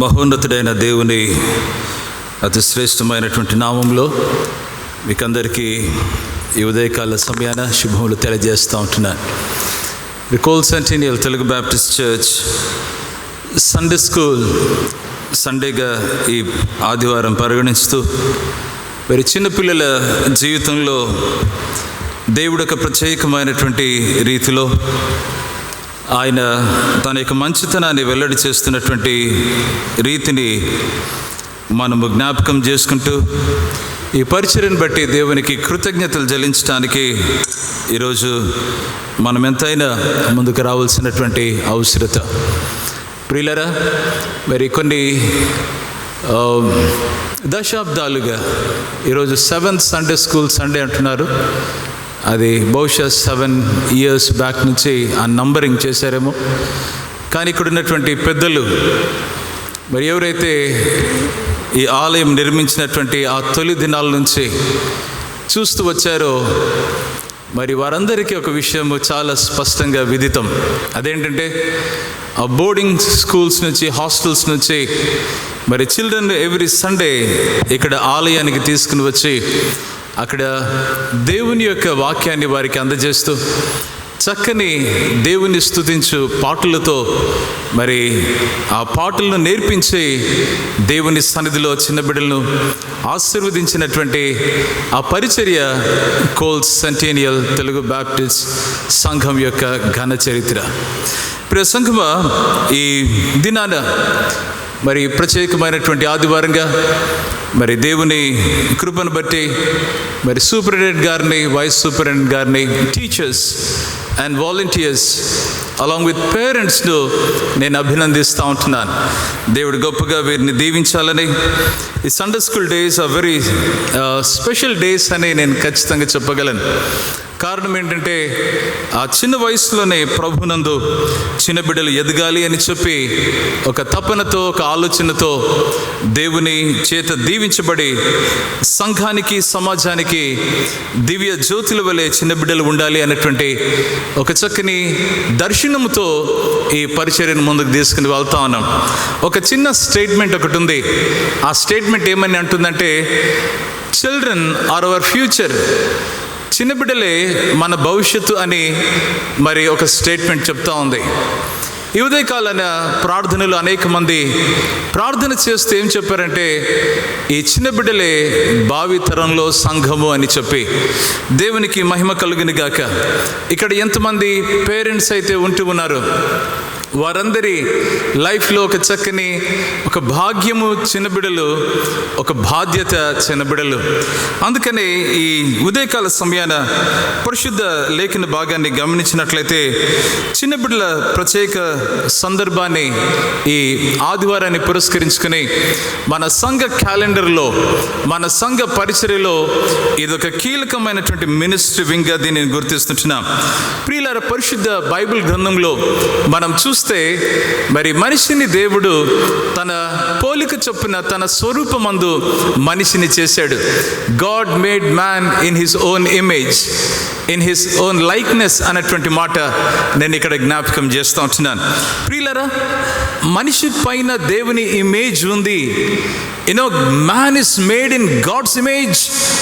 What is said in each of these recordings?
మహోన్నతుడైన దేవుని అతి శ్రేష్టమైనటువంటి నామంలో మీకందరికీ ఈ ఉదయకాల సమయాన శుభములు తెలియజేస్తూ ఉంటున్నాను. రికోల్ centennial Telugu Baptist church Sunday school సండేగా ఈ ఆదివారం పరిగణిస్తూ మరి చిన్నపిల్లల జీవితంలో దేవుడు ఒక ప్రత్యేకమైనటువంటి రీతిలో ఆయన తన యొక్క మంచితనాన్ని వెల్లడి చేస్తున్నటువంటి రీతిని మనము జ్ఞాపకం చేసుకుంటూ ఈ పరిచర్యను బట్టి దేవునికి కృతజ్ఞతలు చెల్లించడానికి ఈరోజు మనం ఎంతైనా ముందుకు రావాల్సినటువంటి అవసరత. ప్రియులరా, మరి కొన్ని దశాబ్దాలుగా ఈరోజు 7th సండే స్కూల్ సండే అంటున్నారు. అది బహుశా 7 years బ్యాక్ నుంచి ఆ నంబరింగ్ చేశారేమో. కానీ ఇక్కడ ఉన్నటువంటి పెద్దలు మరి ఎవరైతే ఈ ఆలయం నిర్మించినటువంటి ఆ తొలి దినాల నుంచి చూస్తూ వచ్చారో మరి వారందరికీ ఒక విషయము చాలా స్పష్టంగా విదితం. అదేంటంటే ఆ బోర్డింగ్ స్కూల్స్ నుంచి, హాస్టల్స్ నుంచి మరి చిల్డ్రన్ ఎవ్రీ సండే ఇక్కడ ఆలయానికి తీసుకుని వచ్చి అక్కడ దేవుని యొక్క వాక్యాన్ని వారికి అందజేస్తూ చక్కని దేవుని స్తుతించు పాటలతో మరి ఆ పాటలను నేర్పించి దేవుని సన్నిధిలో చిన్న బిడ్డలను ఆశీర్వదించినటువంటి ఆ పరిచర్య కోల్ సెంటీనియల్ తెలుగు బ్యాప్టిస్ట్ సంఘం యొక్క ఘన చరిత్ర. ప్రియ సంఘమా, ఈ దినాన మరి ప్రత్యేకమైనటువంటి ఆదివారంగా మరి దేవుని కృపను బట్టి మరి సూపరింటెండెంట్ గారిని, వైస్ సూపరింటెండెంట్ గారిని, teachers and volunteers along with పేరెంట్స్ను నేను అభినందిస్తూ ఉంటున్నాను. దేవుడు గొప్పగా వీరిని దీవించాలని. ఈ Sunday school days are very special days అని నేను ఖచ్చితంగా చెప్పగలను. కారణం ఏంటంటే ఆ చిన్న వయసులోనే ప్రభునందు చిన్న బిడ్డలు ఎదగాలి అని చెప్పి ఒక తపనతో, ఒక ఆలోచనతో దేవుని చేత దీవించబడి సంఘానికి, సమాజానికి దివ్య జ్యోతుల వలె చిన్న బిడ్డలు ఉండాలి అన్నటువంటి ఒక చక్కని దర్శనంతో ఈ పరిచర్యను ముందుకు తీసుకుని వెళ్తా ఉన్నాం. ఒక చిన్న స్టేట్మెంట్ ఒకటి ఉంది. ఆ స్టేట్మెంట్ ఏమని అంటుందంటే, చిల్డ్రన్ ఆర్ అవర్ ఫ్యూచర్. చిన్న బిడ్డలే మన భవిష్యత్తు అని మరి ఒక స్టేట్మెంట్ చెప్తా ఉంది. ఈ ఉదయకాలాన ప్రార్థనలు అనేక మంది ప్రార్థన చేస్తూ ఏం చెప్పారంటే, ఈ చిన్న బిడ్డలే భావి తరంలో సంఘము అని చెప్పి దేవునికి మహిమ కలుగును గాక. ఇక్కడ ఎంతమంది పేరెంట్స్ అయితే ఉంటూ ఉన్నారు, వారందరి లైఫ్లో ఒక చక్కని ఒక భాగ్యము చిన్న బిడ్డలు, ఒక బాధ్యత చిన్న బిడ్డలు. అందుకని ఈ ఉదయకాల సమయాన పరిశుద్ధ లేఖన భాగాన్ని గమనించినట్లయితే చిన్న బిడ్డల ప్రత్యేక సందర్భాన్ని ఈ ఆదివారాన్ని పురస్కరించుకుని మన సంఘ క్యాలెండర్లో, మన సంఘ పరిచర్యలో ఇదొక కీలకమైనటువంటి మినిస్ట్రీ వింగ్గా దీన్ని గుర్తిస్తుంటున్నాం. ప్రియులారా, పరిశుద్ధ బైబిల్ గ్రంథంలో మనం మరి మనిషిని దేవుడు తన పోలిక చొప్పున, తన స్వరూపమందు మనిషిని చేశాడు. God made man in his own image, in his own likeness అన్నటువంటి మాట నేను ఇక్కడ జ్ఞాపకం చేస్తూ ఉంటున్నాను. ప్రియులరా, మనిషి పైన దేవుని ఇమేజ్ ఉంది. Man is made in God's image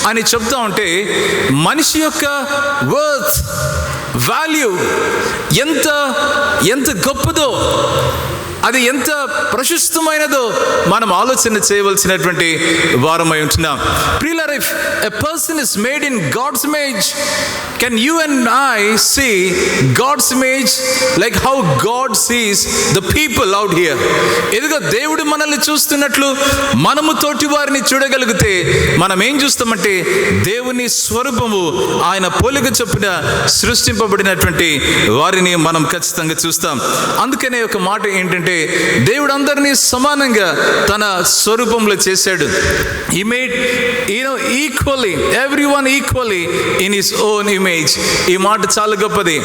అని చెప్తా ఉంటే మనిషి యొక్క వర్త్, వాల్యూ ఎంత గొప్పదో, అది ఎంత ప్రశస్తమైనదో మనం ఆలోచన చేయవలసినటువంటి వారమై ఉంటున్నాం. ప్రియులారా, if a person is made in God's image, can you and I see God's image like how God sees the people out here? ఎదుగో దేవుడు మనల్ని చూస్తున్నట్లు మనము తోటి వారిని చూడగలిగితే మనం ఏం చూస్తామంటే దేవుని స్వరూపము, ఆయన పోలిక చొప్పున సృష్టింపబడినటువంటి వారిని మనం ఖచ్చితంగా చూస్తాం. అందుకనే ఒక మాట ఏంటంటే, దేవుడు అందరినీ సమానంగా తన స్వరూపంలో చేశాడు. He made equally, everyone equally in his own image. ఈ మాట చాలా గొప్పది.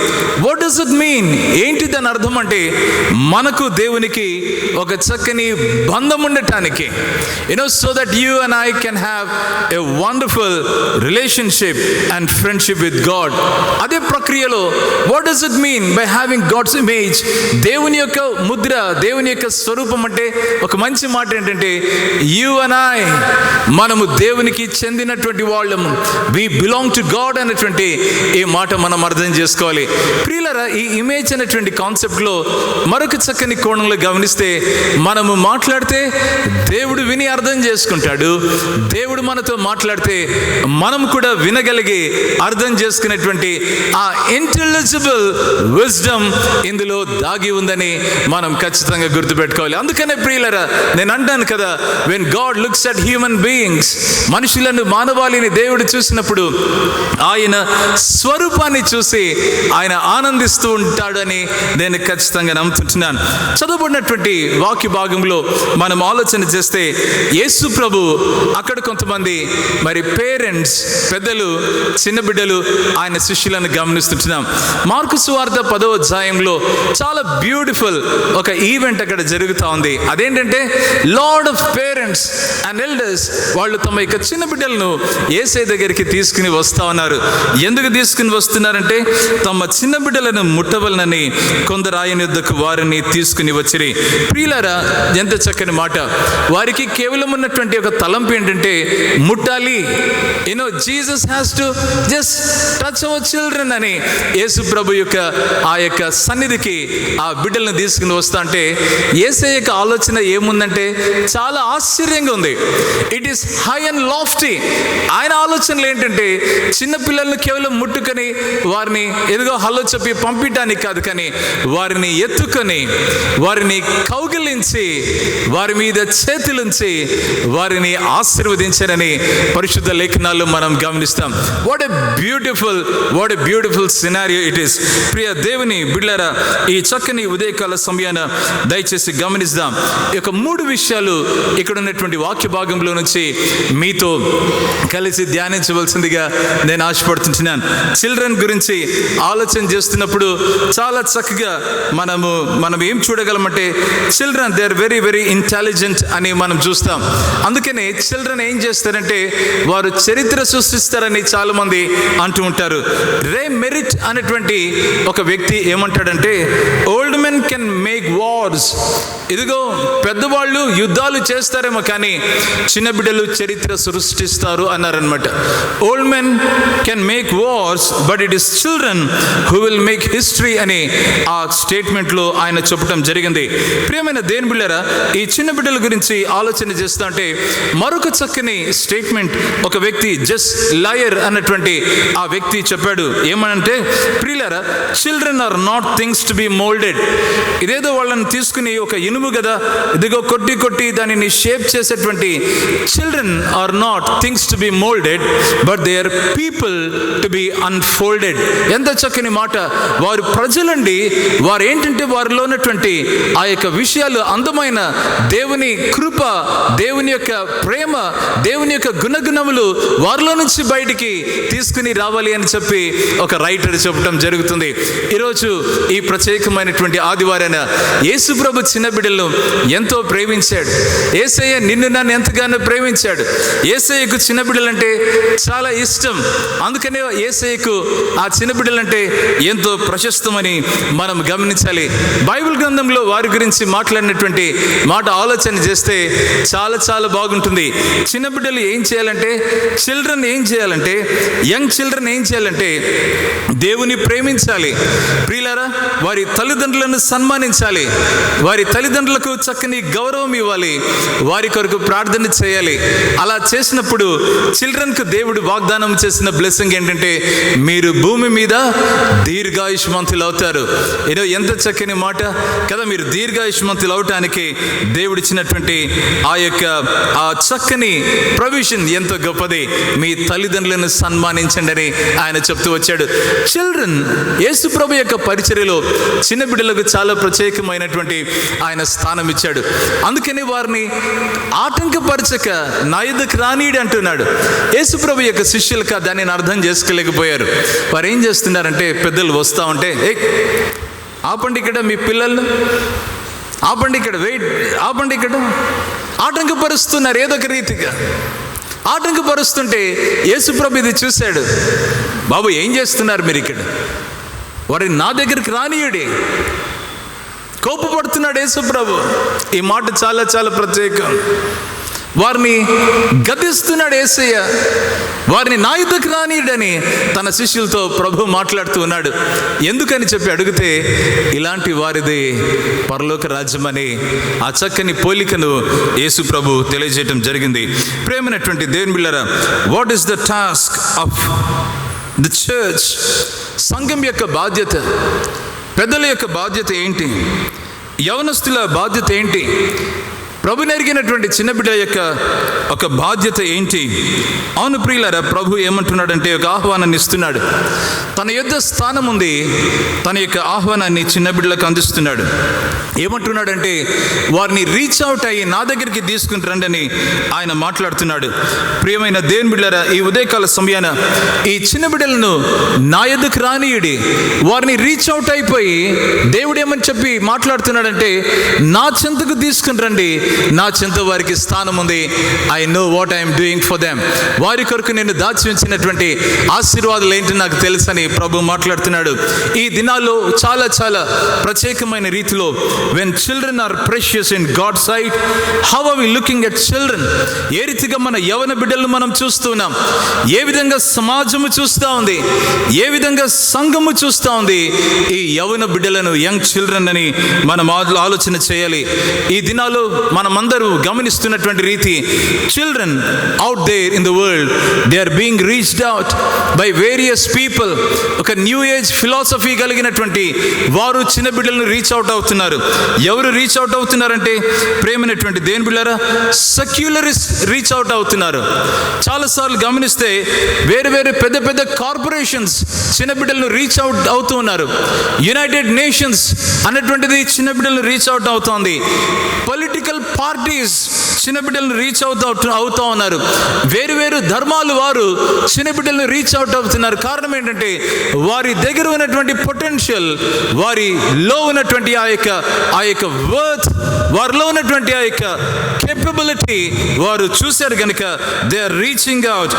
What does it mean? ఏంటి దాని అర్థం అంటే, మనకు దేవునికి ఒక చక్కని బంధం ఉండటానికి, so that you and I can have a wonderful relationship and friendship with God. అదే ప్రక్రియలో what does it mean by having God's image? దేవుని యొక్క ముద్ర, దేవుని యొక్క స్వరూపం అంటే ఒక మంచి మాట ఏంటంటే యు అండ్ ఐ, మనము దేవునికి చెందినటువంటి వాళ్ళము, వి బిలాంగ్ టు గాడ్ అనేటువంటి ఈ మాట మనం అర్థం చేసుకోవాలి. ప్రియులారా, ఈ ఇమేజ్ అనేటువంటి కాన్సెప్ట్లో మరొక చక్కని కోణంలో గమనిస్తే, మనము మాట్లాడితే దేవుడు విని అర్థం చేసుకుంటాడు, దేవుడు మనతో మాట్లాడితే మనం కూడా వినగలిగి అర్థం చేసుకునేటువంటి ఆ ఇంటెలిజిబుల్ విజ్డమ్ ఇందులో దాగి ఉందని మనం ఖచ్చితంగా గుర్తుపెట్టుకోవాలి. అందుకనే ప్రియులారా, నేను అంటాను కదా, when God looks at human beings, మనుషులను, మానవాళిని దేవుడు చూసినప్పుడు ఆయన స్వరూపాన్ని చూసి ఆయన ఆనందిస్తూ ఉంటాడని నేను ఖచ్చితంగా నమ్ముతుంటున్నాను. చదవబడినటువంటి వాక్య భాగంలో మనం ఆలోచన చేస్తే, యేసు ప్రభు అక్కడ కొంతమంది మరి పేరెంట్స్, పెద్దలు, చిన్న బిడ్డలు, ఆయన శిష్యులను గమనిస్తుంటున్నాం. మార్కు సువార్త 10వ అధ్యాయంలో చాలా బ్యూటిఫుల్ ఒక ఈవెంట్ అక్కడ జరుగుతూ ఉంది. అదేంటంటే, lord of parents and elders వాళ్ళు తమ యొక్క చిన్న బిడ్డలను యేసయ్య దగ్గరికి తీసుకుని వస్తా ఉన్నారు. ఎందుకు తీసుకుని వస్తున్నారంటే, తమ చిన్న బిడ్డలను ముట్టవలనని కొందరు ఆయన యొద్దకు వారిని తీసుకుని వచ్చిరి. ప్రియులారా, ఎంత చక్కని మాట. వారికి కేవలం ఉన్నటువంటి ఒక తలంపు ఏంటంటే ముట్టాలి. Jesus has to just touch our children అని యేసు ప్రభు యొక్క ఆ యొక్క సన్నిధికి ఆ బిడ్డలను తీసుకుని వస్తా అంటే, యేసయ్య యొక్క ఆలోచన ఏముందంటే చాలా ఆశ్చర్యంగా ఉంది. It is high and lofty. ఆయన ఆలోచనలు ఏంటంటే, చిన్నపిల్లలను కేవలం ముట్టుకొని వారిని ఎదుగో హలో చెప్పి పంపించడానికి కాదు, కానీ వారిని ఎత్తుకొని, వారిని కౌగిలించి, వారి మీద చేతులుంచి వారిని ఆశీర్వదించారని పరిశుద్ధ లేఖనాల్లో మనం గమనిస్తాం. What a beautiful scenario it is. ప్రియ దేవుని బిడ్డలారా, ఈ చక్కని ఉదయకాల సమయాన దయచేసి గమనిద్దాం. ఈ యొక్క 3 విషయాలు ఇక్కడ ఉన్నటువంటి వాక్య భాగంలో నుంచి మీతో కలిసి ధ్యానించవలసిందిగా నేను ఆశపడుతుంటున్నాను. చిల్డ్రన్ గురించి ఆలోచన చేస్తున్నప్పుడు చాలా చక్కగా మనం ఏం చూడగలమంటే, children they are very very intelligent అని మనం చూస్తాం. అందుకనే చిల్డ్రన్ ఏం చేస్తారంటే వారు చరిత్ర సృష్టిస్తారని చాలా మంది అంటూ ఉంటారు. రే మెరిట్ అనేటువంటి ఒక వ్యక్తి ఏమంటాడంటే, old men can make wars. ఇదిగో పెద్దవాళ్ళు యుద్ధాలు చేస్తారేమో కానీ చిన్న బిడ్డలు చరిత్ర సృష్టిస్తారు అన్నారనమాట. Old men can make wars but it is children who will make history అని ఆ స్టేట్మెంట్లో ఆయన చెప్పడం జరిగింది. ప్రియమైన దేవుని బిడ్డలారా, ఈ చిన్న బిడ్డల గురించి ఆలోచన చేస్తా అంటే మరొక చక్కని స్టేట్మెంట్ ఒక వ్యక్తి జస్ట్ లయర్ అన్నటువంటి ఆ వ్యక్తి చెప్పాడు. ఏమనంటే, ప్రియులారా, children are not things to be moulded. ఇదేదో వాళ్ళని తీసుకుని ఒక ఇనుము కదా, ఇదిగో కొట్టి దానిని షేప్ చేసేటువంటి, children are not things to be moulded but they are people to be unfolded. ఎంత చక్కని మాట. వారు ప్రజలండి. వారు ఏంటంటే వారిలో ఉన్నటువంటి ఆ యొక్క విషయాలు, అందమైన దేవుని కృప, దేవుని యొక్క ప్రేమ, దేవుని యొక్క గుణగుణములు వారిలో నుంచి బయటికి తీసుకుని రావాలి అని చెప్పి ఒక రైటర్ చెప్పడం జరుగుతుంది. ఈరోజు ఈ ప్రత్యేకమైనటువంటి ఆదివారాన యేసు ప్రభు చిన్న బిడ్డలను ఎంతో ప్రేమించాడు. యేసయ్య నిన్ను నన్ను ఎంతగానో ప్రేమించాడు. యేసయ్యకు చిన్న బిడ్డలంటే చాలా ఇష్టం. అందుకనే యేసయ్యకు ఆ చిన్న బిడ్డలంటే ఎంతో ప్రశస్తమని మనం గమనించాలి. బైబిల్ గ్రంథంలో వారి గురించి మాట్లాడినటువంటి మాట ఆలోచన చేస్తే చాలా చాలా బాగుంటుంది. చిన్న బిడ్డలు ఏం చేయాలంటే, చిల్డ్రన్ ఏం చేయాలంటే, యంగ్ చిల్డ్రన్ ఏం చేయాలంటే దేవుని ప్రేమించాలి. ప్రియులారా, వారి తల్లిదండ్రులను సన్మానించాలి, వారి తల్లిదండ్రులకు చక్కని గౌరవం ఇవ్వాలి, వారి కొరకు ప్రార్థన చేయాలి. అలా చేసినప్పుడు చిల్డ్రన్కు దేవుడు వాగ్దానం చేసిన బ్లెస్సింగ్ ఏంటంటే, మీరు భూమి మీద దీర్ఘాయుష్మంతులు అవుతారు. ఏదో ఎంత చక్కని మాట కదా. మీరు దీర్ఘాయుష్మంతులు అవటానికి దేవుడిచ్చినటువంటి ఆ చక్కని ప్రొవిజన్ ఎంతో గొప్పది. మీ తల్లిదండ్రులను సన్మానించండి అని ఆయన చెప్తూ వచ్చాడు. చిల్డ్రన్, యేసు ప్రభు యొక్క పరిచర్యలో చిన్న బిడ్డలకు చాలా ప్రత్యేకమైనటువంటి ఆయన స్థానం ఇచ్చాడు. అందుకని వారిని ఆటంకపరచక నా యుద్ధకు రానీడు అంటున్నాడు. యేసు ప్రభు యొక్క శిష్యులకు దాన్ని అర్థం చేసుకోలేకపోయారు. వారు ఏం చేస్తున్నారంటే, పెద్దలు వస్తూ ఉంటే, ఆపండి ఇక్కడ మీ పిల్లలు, ఆపండి ఇక్కడ, వెయిట్, ఆపండి ఇక్కడ, ఆటంకపరుస్తున్నారు. ఏదో ఒక రీతిగా ఆటంకపరుస్తుంటే యేసుప్రభు ఇది చూశాడు. బాబు, ఏం చేస్తున్నారు మీరు ఇక్కడ? వారిని నా దగ్గరికి రానియుడి, కోపపడుతున్నాడు యేసు ప్రభు. ఈ మాట చాలా చాలా ప్రత్యేకం. వారిని గద్దిస్తున్నాడు యేసయ్య. వారిని నా యుద్ధకు రానీయడని తన శిష్యులతో ప్రభు మాట్లాడుతూ ఉన్నాడు. ఎందుకని చెప్పి అడిగితే, ఇలాంటి వారిది పరలోక రాజ్యం అని ఆ చక్కని పోలికను యేసు ప్రభు తెలియజేయటం జరిగింది. ప్రేమైనటువంటి దేవుని బిడ్డలారా, what is the task of the church? సంఘం యొక్క బాధ్యత, పెద్దల యొక్క బాధ్యత ఏంటి? యవనస్తుల బాధ్యత ఏంటి? ప్రభు నెరిగినటువంటి చిన్న బిడ్డ యొక్క ఒక బాధ్యత ఏంటి? అవును ప్రియులారా, ప్రభు ఏమంటున్నాడంటే ఒక ఆహ్వానాన్ని ఇస్తున్నాడు. తన యొద్ద స్థానం ఉంది, తన యొక్క ఆహ్వానాన్ని చిన్న బిడ్డలకు అందిస్తున్నాడు. ఏమంటున్నాడంటే, వారిని రీచ్ అవుట్ అయ్యి నా దగ్గరికి తీసుకుని రండి అని ఆయన మాట్లాడుతున్నాడు. ప్రియమైన దేవుని బిడ్డలారా, ఈ ఉదయకాల సమయాన ఈ చిన్న బిడ్డలను నా యొద్దకు రానీయుడి. వారిని రీచ్ అవుట్ అయిపోయి దేవుడు ఏమని చెప్పి మాట్లాడుతున్నాడంటే, నా చెంతకు తీసుకుని రండి, నా చెంత వారికి స్థానం ఉంది. I know what I'm doing for them. వారి కొరకు నేను దాచి ఉంచినటువంటి ఆశీర్వాదాలు ఏంటి నాకు తెలుసని ప్రభు మాట్లాడుతున్నాడు. ఈ దినాల్లో చాలా చాలా ప్రత్యేకమైన రీతిలో, when children are precious in God's sight, how are we looking at children? ఏ రీతిగా మన యవన బిడ్డలను మనం చూస్తున్నాం, ఏ విధంగా సమాజము చూస్తూ ఉంది, ఏ విధంగా సంఘము చూస్తూ ఉంది ఈ యవన బిడ్డలను, యంగ్ చిల్డ్రన్ అని మనం ఆలోచన చేయాలి. ఈ దినాల్లో మనమందరూ గమనిస్తున్నటువంటి రీతి, children out there in the world, they are being reached out by various people. ఒక న్యూ ఏజ్ ఫిలాసఫీ కలిగినటువంటి వారు చిన్న బిడ్డలను రీచ్ అవుట్ అవుతున్నారు. ఎవరు రీచ్ అవుట్ అవుతున్నారంటే, ప్రేమైనటువంటి దేవుని బిడ్డలారా, సెక్యులరిస్ట్ రీచ్ అవుట్ అవుతున్నారు. చాలాసార్లు గమనిస్తే వేరు వేరు పెద్ద పెద్ద కార్పొరేషన్స్ చిన్న బిడ్డలను రీచ్ అవుట్ అవుతూ ఉన్నారు. యునైటెడ్ నేషన్స్ అన్నటువంటిది చిన్న బిడ్డలను రీచ్ అవుట్ అవుతోంది. పొలిటికల్ పార్టీస్ చిన్న బిడ్డలను రీచ్ అవుతా ఉన్నారు. వేరు వేరు ధర్మాలు వారు చిన్న బిడ్డలను రీచ్ అవుట్ అవుతున్నారు. కారణం ఏంటంటే, వారి దగ్గర ఉన్నటువంటి పొటెన్షియల్, వారిలో ఉన్నటువంటి ఆ యొక్క వర్త్, వారిలో ఉన్నటువంటి ఆ యొక్క కేపబిలిటీ వారు చూశారు కనుక they are reaching out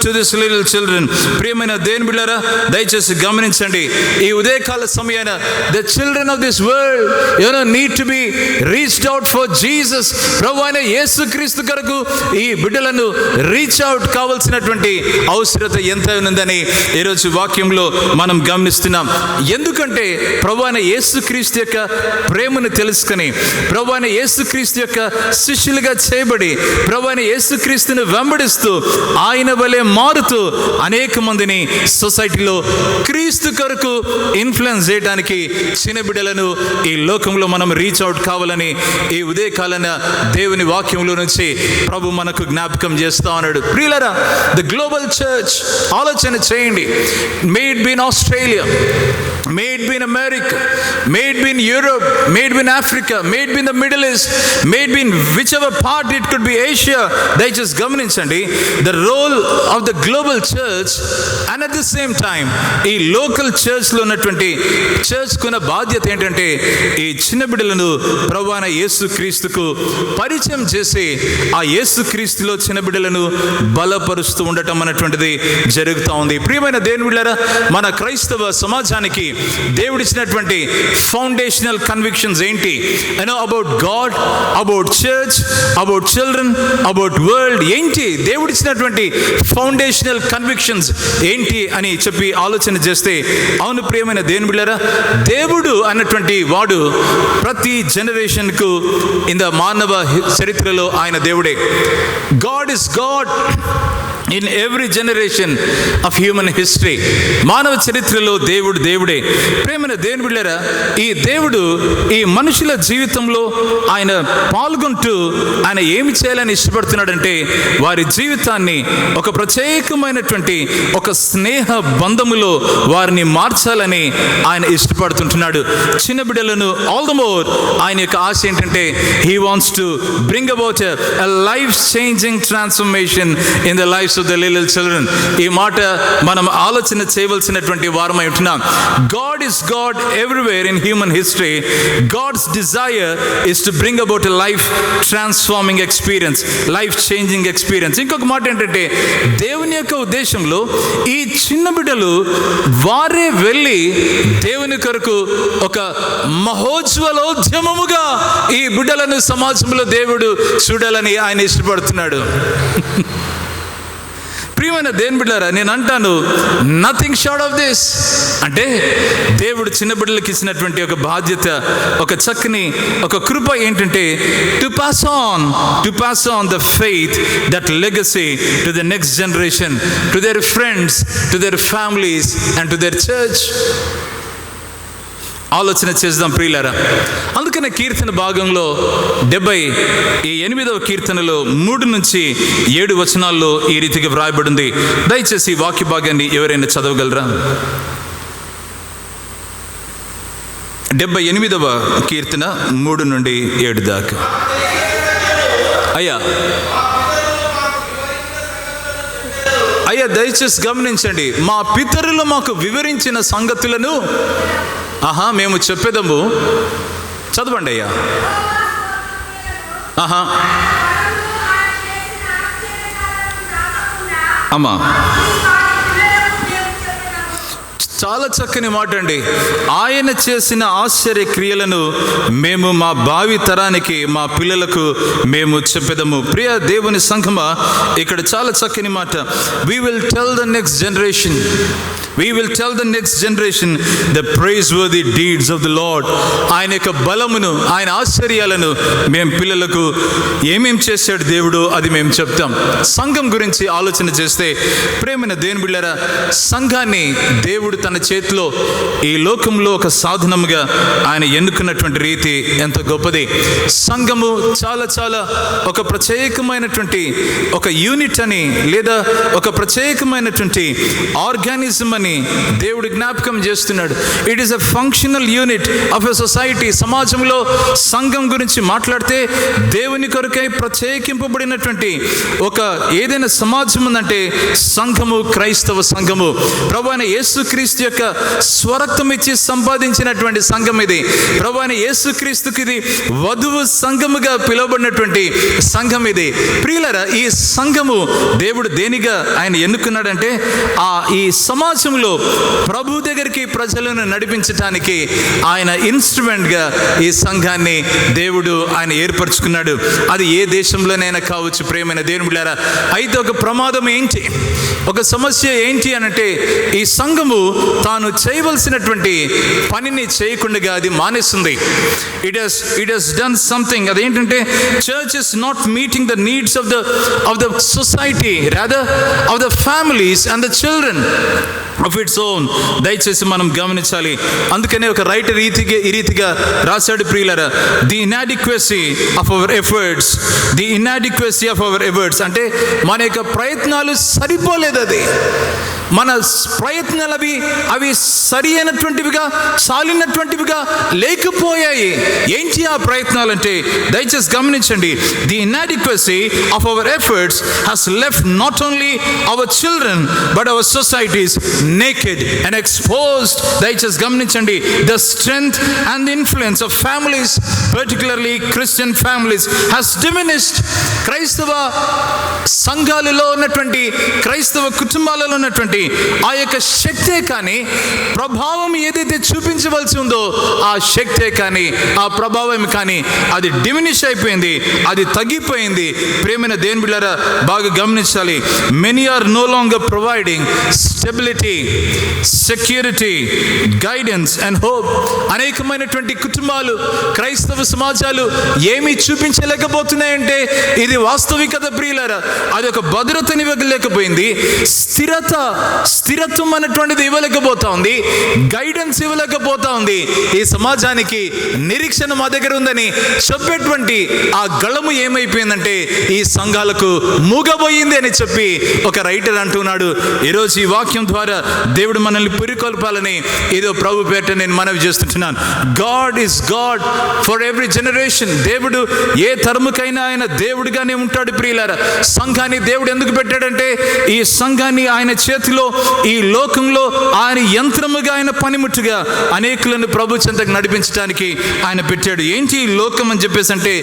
to this little children. ప్రియమైన దేవుని బిడ్డలారా, దయచేసి గమనించండి. ఈ ఉదయకాల సమయాన the children of this world need to be reached out for Jesus. ప్రభు అయిన యేసుక్రీస్తు కొరకు ఈ బిడ్డలను రీచ్ అవుట్ కావాల్సినటువంటి అవసరత ఎంత ఉందని ఈరోజు వాక్యంలో మనం గమనిస్తున్నాం. ఎందుకంటే ప్రభు అయిన యేసుక్రీస్తు యొక్క ప్రేమను తెలుసుకొని, ప్రభు అయిన యేసుక్రీస్తు యొక్క శిష్యులుగా చేయబడి, ప్రభు అయిన యేసుక్రీస్తుని వెంబడిస్తూ ఆయన వలె మారుతూ అనేక మందిని సొసైటీలో క్రీస్తు కొరకు ఇన్ఫ్లుయెన్స్ చేయడానికి చిన్న బిడ్డలను ఈ లోకంలో మనం రీచ్ అవుట్ కావాలని ఈ ఉదయకాలన దేవుని వాక్యంలో నుంచి ప్రభు మనకు జ్ఞాపకం చేస్తా ఉన్నాడు. ప్రియులారా, ద గ్లోబల్ చర్చ్ ఆలోచన చేయండి. May it be in Australia, may it be in America, may it be in Europe, may it be in Africa, may it be in the Middle East, may it be in whichever part it could be Asia. దయచేసి గమనించండి, the role of the global church and at the same time ఈ local చర్చ్లో ఉన్నటువంటి చర్చ్కున్న బాధ్యత ఏంటంటే, ఈ చిన్న బిడ్డలను ప్రభువైన యేసుక్రీస్తుకు పరిచయం చేసి ఆ యేసుక్రీస్తులో చిన్న బిడ్డలను బలపరుస్తూ ఉండటం అనేటువంటిది జరుగుతూ ఉంది. ప్రియమైన దేవుని బిడ్డలారా, మన క్రైస్తవ సమాజానికి దేవుడిచ్చినటువంటి ఫౌండేషనల్ కన్విక్షన్స్ ఏంటి? About God, about church, about children, about world ఏంటి? దేవుడిచ్చినటువంటి ఫౌండేషనల్ కన్విక్షన్స్ ఏంటి అని చెప్పి ఆలోచన చేస్తే, అవును ప్రియమైన దేవుని బిడ్డలారా, దేవుడు అన్నటువంటి వాడు ప్రతి జనరేషన్కు ఇన్ ద మానవ చరిత్రలో ఆయన దేవుడే. God is God in every generation of human history. మానవ చరిత్రలో దేవుడు దేవుడే. ప్రేమైన దేవుని బిడ్డలారా, ఈ దేవుడు ఈ మనుషుల జీవితంలో ఆయన పాల్గొంటూ ఆయన ఏమి చేయాలని ఇష్టపడుతున్నాడంటే, వారి జీవితాన్ని ఒక ప్రత్యేకమైనటువంటి ఒక స్నేహ బంధములో వారిని మార్చాలని ఆయన ఇష్టపడుతుంటున్నాడు. చిన్న బిడ్డలను ఆల్ ద మోర్ ఆయన యొక్క ఆశ ఏంటంటే, he wants to bring about a life changing transformation in the lifes to the little children. ఈ మాట మనం ఆలోచన చేయవలసినటువంటి వారమై ఉంటున్నాం. God is God everywhere in human history. God's desire is to bring about a life transforming experience, life changing experience. ఇంకొక మాట ఏంటంటే, దేవుని యొక్క ఉద్దేశంలో ఈ చిన్న బిడ్డలు వారే వెళ్ళి దేవుని కొరకు ఒక మహోజ్వలోద్యమముగా ఈ బిడ్డలను సమాజంలో దేవుడు చూడాలని ఆయన ఇష్టపడుతున్నాడు. ప్రియమైన దేవుని బిడ్డలారా, నేను అంటాను, నథింగ్ షార్ట్ ఆఫ్ దిస్. అంటే దేవుడు చిన్న బిడ్డలకు ఇచ్చినటువంటి ఒక బాధ్యత, ఒక చక్కని ఒక కృప ఏంటంటే, to pass on the faith, that legacy to the next generation, to their friends, to their families and to their church. ఆలోచన చేద్దాం ప్రియులారా. అందుకనే కీర్తన భాగంలో 78వ కీర్తనలో 3 నుంచి 7 వచనాల్లో ఈ రీతిగా వ్రాయబడింది. దయచేసి వాక్య భాగాన్ని ఎవరైనా చదవగలరా? 78వ కీర్తన 3 నుండి 7 దాకా. అయ్యా దయచేసి గమనించండి. మా పితరులు మాకు వివరించిన సంగతులను మేము చెప్పేదము. చదవండి అయ్యా. అమ్మా, చాలా చక్కని మాట అండి. ఆయన చేసిన ఆశ్చర్య క్రియలను మేము మా భావి తరానికి, మా పిల్లలకు మేము చెప్పేదము. ప్రియ దేవుని సంఘమా, ఇక్కడ చాలా చక్కని మాట. We will tell the next generation the praiseworthy deeds of the Lord. ఆయన యొక్క బలమును, ఆయన ఆశ్చర్యాలను మేము పిల్లలకు ఏమేం చేశాడు దేవుడు అది మేము చెప్తాం. సంఘం గురించి ఆలోచన చేస్తే ప్రేమైన దేవుని బిడ్డలారా, సంఘాన్ని దేవుడు తన చేతిలో ఈ లోకంలో ఒక సాధనముగా ఆయన ఎన్నుకున్నటువంటి రీతి ఎంత గొప్పది. సంఘము చాలా చాలా ఒక ప్రత్యేకమైనటువంటి ఒక యూనిట్ అని, లేదా ఒక ప్రత్యేకమైనటువంటి ఆర్గానిజం అని దేవుడు జ్ఞాపకం చేస్తున్నాడు. It is a functional unit of a society. సమాజంలో సంఘం గురించి మాట్లాడితే దేవుని కొరకై ప్రత్యేకింపబడినటువంటి ఒక ఏదైనా సమాజం ఉందంటే సంఘము, క్రైస్తవ సంఘము. ప్రభువైన యేసుక్రీస్తు యొక్క స్వరక్తం ఇచ్చి సంపాదించినటువంటి సంఘం ఇది. ప్రభువైన యేసుక్రీస్తుకి ఇది వధువు సంఘముగా పిలువబడినటువంటి సంఘం ఇది. ప్రియులారా, ఈ సంఘము దేవుడు దేనిగా ఆయన ఎన్నుకున్నాడంటే, ఈ సమాజంలో ప్రభు దగ్గరికి ప్రజలను నడిపించడానికి ఆయన ఇన్స్ట్రుమెంట్గా ఈ సంఘాన్ని దేవుడు ఆయన ఏర్పరచుకున్నాడు. అది ఏ దేశంలోనైనా కావచ్చు. ప్రేమైన దేవుని బిడ్డలారా, అయితే ఒక ప్రమాదం ఏంటి, ఒక సమస్య ఏంటి అనంటే, ఈ సంఘము తాను చేయవలసినటువంటి పనిని చేయకుండా అది మానేస్తుంది. It has done something. అదేంటంటే, church is not meeting the needs of the society, rather of the families and the children of its own. దయచేసి మనం గమనించాలి. అందుకనే ఒక రైటర్ ఈ రీతిగా రాశాడు ప్రియులారా, the inadequacy of our efforts. అంటే మన యొక్క ప్రయత్నాలు సరిపోలేదు. అది మన ప్రయత్నాలు అవి సరి అయినటువంటివిగా, సాలినటువంటివిగా లేకపోయాయి. ఏంటి ఆ ప్రయత్నాలు అంటే, దయచేసి గమనించండి. The inadequacy of our efforts has left not only our children but our societies naked and exposed. దయచేసి గమనించండి. The strength and the influence of families, particularly Christian families, has diminished. క్రైస్తవ సంఘాలలో ఉన్నటువంటి, క్రైస్తవ కుటుంబాలలో ఉన్నటువంటి ఆ యొక్క శక్తే కానీ, ప్రభావం ఏదైతే చూపించవలసి ఉందో ఆ శక్తే కానీ, ఆ ప్రభావం కానీ అది డిమినిష్ అయిపోయింది, అది తగ్గిపోయింది. ప్రేమైన దేవుని బిడ్డలారా, బాగా గమనించాలి. Many are no longer providing stability, security, guidance and hope. అనేకమైనటువంటి కుటుంబాలు, క్రైస్తవ సమాజాలు ఏమీ చూపించలేకపోతున్నాయంటే ఇది వాస్తవికత ప్రియులారా. అది ఒక భద్రతని ఇవ్వలేకపోయింది, స్థిరత స్థిరత్వం అనేటువంటిది ఇవ్వలేకపోతా ఉంది, గైడెన్స్ ఇవ్వలేకపోతా ఉంది. ఈ సమాజానికి నిరీక్షణ మా దగ్గర ఉందని చెప్పేటువంటి ఆ గళము ఏమైపోయిందంటే ఈ సంఘాలకు మూగబోయింది అని చెప్పి ఒక రైటర్ అంటున్నాడు. ఈరోజు ఈ వాక్యం ద్వారా దేవుడు మనల్ని పురికొల్పాలని ఏదో ప్రభు పేట నేను మనవి చేస్తుంటున్నాను. God is God for every generation. దేవుడు ఏ తరముకైనా ఆయన దేవుడిగానే ఉంటాడు. ప్రియులారా, సంఘాన్ని దేవుడు ఎందుకు పెట్టాడంటే ఈ సంఘాన్ని ఆయన చేతిలో, ఈ లోకంలో ఆయన యంత్రముగా, ఆయన పనిముట్టుగా అనేకులను ప్రభు చెంతకు నడిపించడానికి ఆయన పెట్టాడు. ఏంటి ఈ లోకం అని చెప్పేసి అంటే,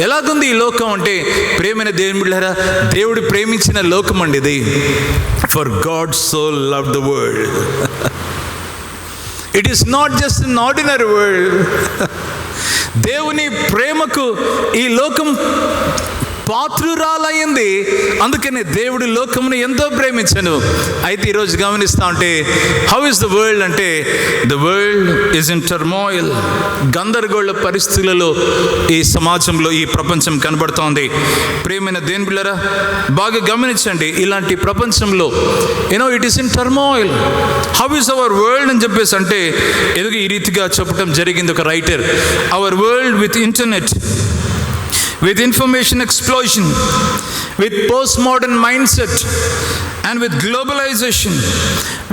ఎలాగుంది ఈ లోకం అంటే, ప్రేమైన దేవుళ్ళారా, దేవుడు ప్రేమించిన లోకం అండి ఇది. For God so loved the world. It is not just an ordinary world. దేవుని ప్రేమకు ఈ లోకం పాత్రురాలయ్యింది. అందుకనే దేవుడు లోకమును ఎంతో ప్రేమించను. అయితే ఈరోజు గమనిస్తూ ఉంటే, హౌ ఇస్ ద వరల్డ్ అంటే, the world is in turmoil. గందరగోళ పరిస్థితులలో ఈ సమాజంలో, ఈ ప్రపంచం కనబడుతోంది. ప్రియమైన దేవుని బిడ్డలారా, బాగా గమనించండి. ఇలాంటి ప్రపంచంలో it is in turmoil. How is our world అని చెప్పేసి అంటే, ఎదుగు ఈ రీతిగా చెప్పడం జరిగింది ఒక writer. Our world with internet, with information explosion, with postmodern mindset, and with globalization,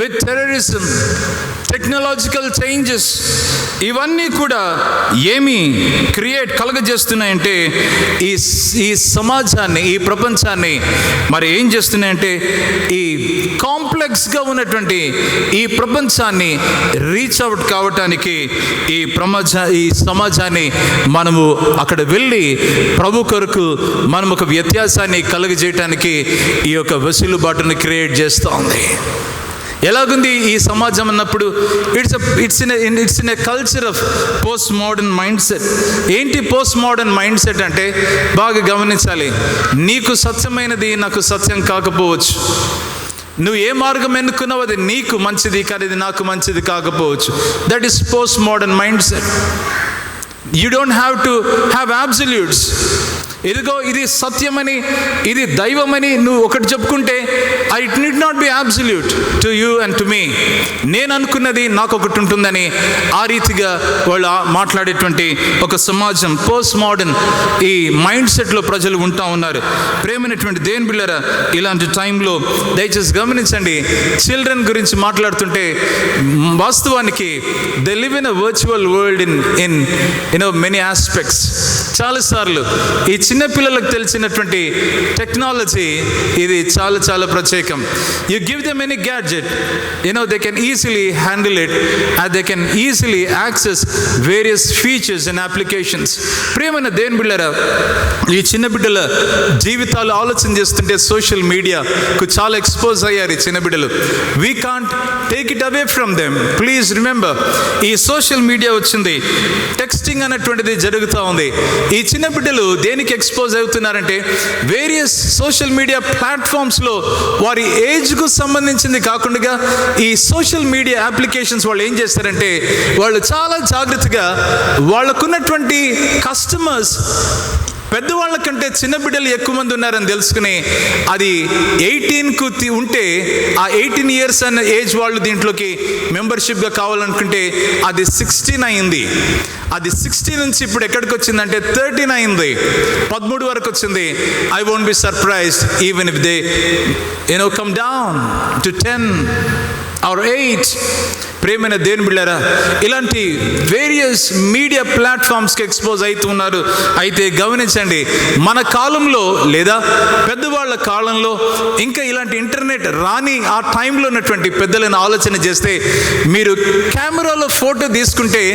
with terrorism, technological changes, ఇవన్నీ కూడా ఏమి కలగజేస్తున్నాయంటే ఈ సమాజాన్ని, ఈ ప్రపంచాన్ని మరి ఏం చేస్తున్నాయంటే, ఈ కాంప్లెక్స్గా ఉన్నటువంటి ఈ ప్రపంచాన్ని రీచ్ అవుట్ కావటానికి ఈ సమాజాన్ని మనము అక్కడ వెళ్ళి ప్రభు కొరకు మనం ఒక వ్యత్యాసాన్ని కలుగజేయటానికి ఈ యొక్క వెసులుబాటును క్రియేట్ చేస్తూ ఉంది. ఎలాగుంది ఈ సమాజం అన్నప్పుడు, it's in a culture of post modern mind set. ఏంటి పోస్ట్ మోడర్న్ మైండ్ సెట్ అంటే, బాగా గమనించాలి. నీకు సత్యమైనది నాకు సత్యం కాకపోవచ్చు. నువ్వు ఏ మార్గం ఎన్నుకున్నావు అది నీకు మంచిది, కానీ ఇది నాకు మంచిది కాకపోవచ్చు. That is post modern mindset. You don't have to have absolutes. ఇదిగో ఇది సత్యమని, ఇది దైవమని నువ్వు ఒకటి చెప్పుకుంటే, it need not be absolute to you and to me. నేను అనుకున్నది నాకు ఒకటి ఉంటుందని ఆ రీతిగా వాళ్ళు మాట్లాడేటువంటి ఒక సమాజం, పోస్ట్ మోడర్న్ ఈ మైండ్ సెట్లో ప్రజలు ఉంటా ఉన్నారు. ప్రేమైనటువంటి దేవుని బిడ్డలారా, ఇలాంటి టైంలో దయచేసి గమనించండి. చిల్డ్రన్ గురించి మాట్లాడుతుంటే, వాస్తవానికి they live in a virtual world in many aspects. చాలాసార్లు ఈ చిన్నపిల్లలకు తెలిసినటువంటి టెక్నాలజీ ఇది చాలా చాలా ప్రత్యేకం. You give them any gadget, they can easily handle it and they can easily access various features and applications. ప్రియమైన దేవుని బిడ్డలారా, ఈ చిన్న బిడ్డల జీవితాలు ఆలోచన చేస్తుంటే సోషల్ మీడియాకు చాలా ఎక్స్పోజ్ అయ్యారు ఈ చిన్న బిడ్డలు. We can't take it away from them. Please remember, ఈ సోషల్ మీడియా వచ్చింది, టెక్స్టింగ్ అనేటువంటిది జరుగుతూ ఉంది. ఈ చిన్న బిడ్డలు దేనికి ఎక్స్పోజ్ అవుతున్నారంటే, వేరియస్ సోషల్ మీడియా ప్లాట్ఫామ్స్లో వారి ఏజ్కు సంబంధించింది కాకుండా ఈ సోషల్ మీడియా అప్లికేషన్స్ వాళ్ళు ఏం చేస్తారంటే, వాళ్ళు చాలా జాగ్రత్తగా వాళ్ళకున్నటువంటి కస్టమర్స్ పెద్దవాళ్ళ కంటే చిన్న బిడ్డలు ఎక్కువ మంది ఉన్నారని తెలుసుకుని, అది 18కు ఉంటే ఆ 18 years అన్న ఏజ్ వాళ్ళు దీంట్లోకి మెంబర్షిప్గా కావాలనుకుంటే అది 16 అయింది. అది 16 నుంచి ఇప్పుడు ఎక్కడికి వచ్చిందంటే 13 అయింది, 13 వరకు వచ్చింది. I won't be surprised even if they come down to 10 or 8. ప్రేమైన దేవుని బిడ్డలారా, ఇలాంటి వేరియస్ మీడియా ప్లాట్ఫామ్స్కి ఎక్స్పోజ్ అవుతున్నారు. అయితే గమనించండి, మన కాలంలో లేదా పెద్దవాళ్ళ కాలంలో ఇంకా ఇలాంటి ఇంటర్నెట్ రాని ఆ టైంలో ఉన్నటువంటి పెద్దలను ఆలోచన చేస్తే, మీరు కెమెరాలో ఫోటో తీసుకుంటే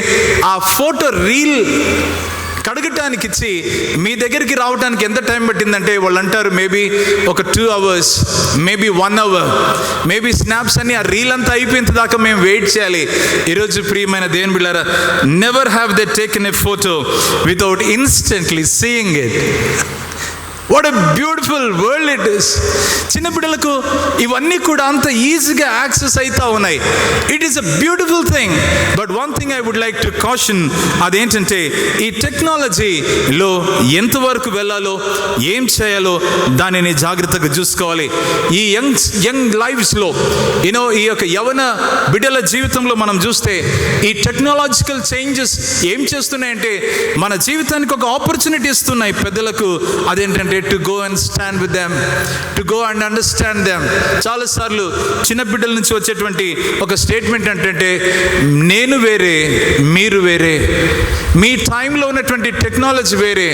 ఆ ఫోటో రీల్ కడగటానికి ఇచ్చి మీ దగ్గరికి రావడానికి ఎంత టైం పట్టిందంటే వాళ్ళు అంటారు మేబీ ఒక 2 hours, maybe 1 hour, maybe snaps అన్ని ఆ రీల్ అంతా అయిపోయేంత దాకా మేము వెయిట్ చేయాలి. ఈరోజు ప్రియమైన దేవుని బిడ్డలారా, never have they taken a photo without instantly seeing it. What a beautiful world it is. చిన్నపిల్లలకు ఇవన్నీ కూడా అంత ఈజీగా యాక్సెస్ అవుతా ఉన్నాయి. It is a beautiful thing. But one thing I would like to caution, అదేంటంటే ఈ టెక్నాలజీలో ఎంతవరకు వెళ్ళాలో, ఏం చేయాలో దానిని జాగ్రత్తగా చూసుకోవాలి. ఈ యంగ్ లైఫ్స్లో ఈ యొక్క యవన బిడ్డల జీవితంలో మనం చూస్తే ఈ టెక్నాలజికల్ చేంజెస్ ఏం చేస్తున్నాయంటే మన జీవితానికి ఒక ఆపర్చునిటీ ఇస్తున్నాయి పెద్దలకు. అదేంటంటే to go and stand with them, to go and understand them. చాలాసార్లు చిన్న బిడ్డల నుంచి వచ్చేటువంటి ఒక స్టేట్మెంట్ ఏంటంటే, నేను వేరే, మీరు వేరే, మీ టైంలో ఉన్నటువంటి టెక్నాలజీ వేరే,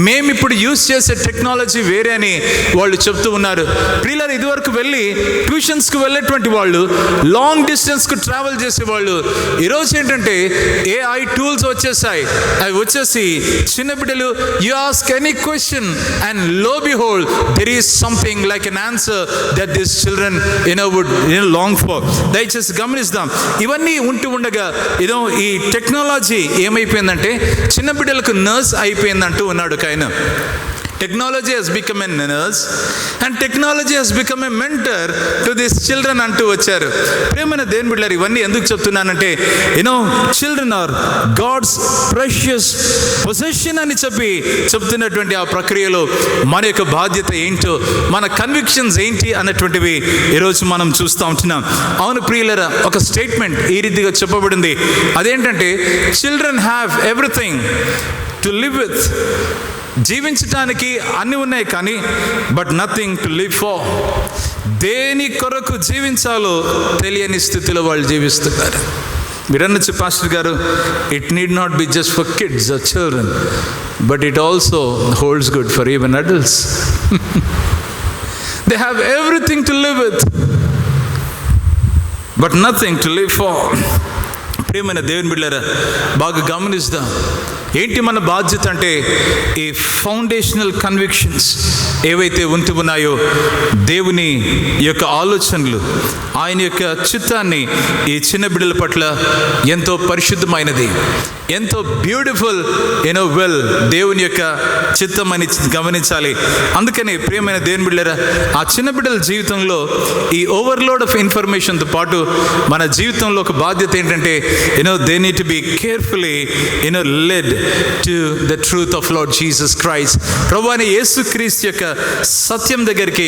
మేము ఇప్పుడు యూజ్ చేసే టెక్నాలజీ వేరే అని వాళ్ళు చెప్తూ ఉన్నారు. ప్రియులారా, ఇదివరకు వెళ్ళి ట్యూషన్స్కి వెళ్ళేటువంటి వాళ్ళు, లాంగ్ డిస్టెన్స్కి ట్రావెల్ చేసేవాళ్ళు, ఈరోజు ఏంటంటే ఏఐ టూల్స్ వచ్చేసాయి. అవి వచ్చేసి చిన్న బిడ్డలు you ask any question and lo behold there is something like an answer that these children would long for. దయచేసి గమనిద్దాం. ఇవన్నీ ఉంటూ ఉండగా ఈ టెక్నాలజీ ఏమైపోయిందంటే చిన్న బిడ్డలకు నర్స్ అయిపోయిందంటూ ఉన్నాడు ఒక ఆయన. Technology has become a nurse and technology has become a mentor to these children అంటూ వచ్చారు. ప్రేమైన దేవుని బిడ్డలారా, ఇవన్నీ ఎందుకు చెప్తున్నానంటే children are God's precious possession అని చెప్తున్నటువంటి ఆ ప్రక్రియలో మన యొక్క బాధ్యత ఏంటో, మన కన్విక్షన్స్ ఏంటి అన్నటువంటివి ఈరోజు మనం చూస్తూ ఉంటున్నాం. అవును ప్రియులారా, ఒక స్టేట్మెంట్ ఈ రీతిగా చెప్పబడింది. అదేంటంటే children have everything to live with. జీవించటానికి అన్నీ ఉన్నాయి కానీ but nothing to live for. దేని కొరకు జీవించాలో తెలియని స్థితిలో వాళ్ళు జీవిస్తున్నారు. మీరన్నచ్చు పాస్టర్ గారు, it need not be just for kids or children, but it also holds good for even adults. They have everything to live with but nothing to live for. ప్రియమైన దేవుని బిడ్డలారా, బాగా గమనిస్తాం. ఏంటి మన బాధ్యత అంటే ఈ ఫౌండేషనల్ కన్విక్షన్స్ ఏవైతే ఉంటూ ఉన్నాయో, దేవుని యొక్క ఆలోచనలు, ఆయన యొక్క చిత్తాన్ని ఈ చిన్న బిడ్డల పట్ల ఎంతో పరిశుద్ధమైనది, ఎంతో బ్యూటిఫుల్ వెల్ దేవుని యొక్క చిత్తం అని గమనించాలి. అందుకని ప్రియమైన దేవుని బిడ్డలారా, ఆ చిన్న బిడ్డల జీవితంలో ఈ ఓవర్లోడ్ ఆఫ్ ఇన్ఫర్మేషన్తో పాటు మన జీవితంలో ఒక బాధ్యత ఏంటంటే they need to B carefully led to the truth of lord Jesus Christ. ప్రభువైన యేసుక్రీస్తు యొక్క సత్యం దగ్గరికి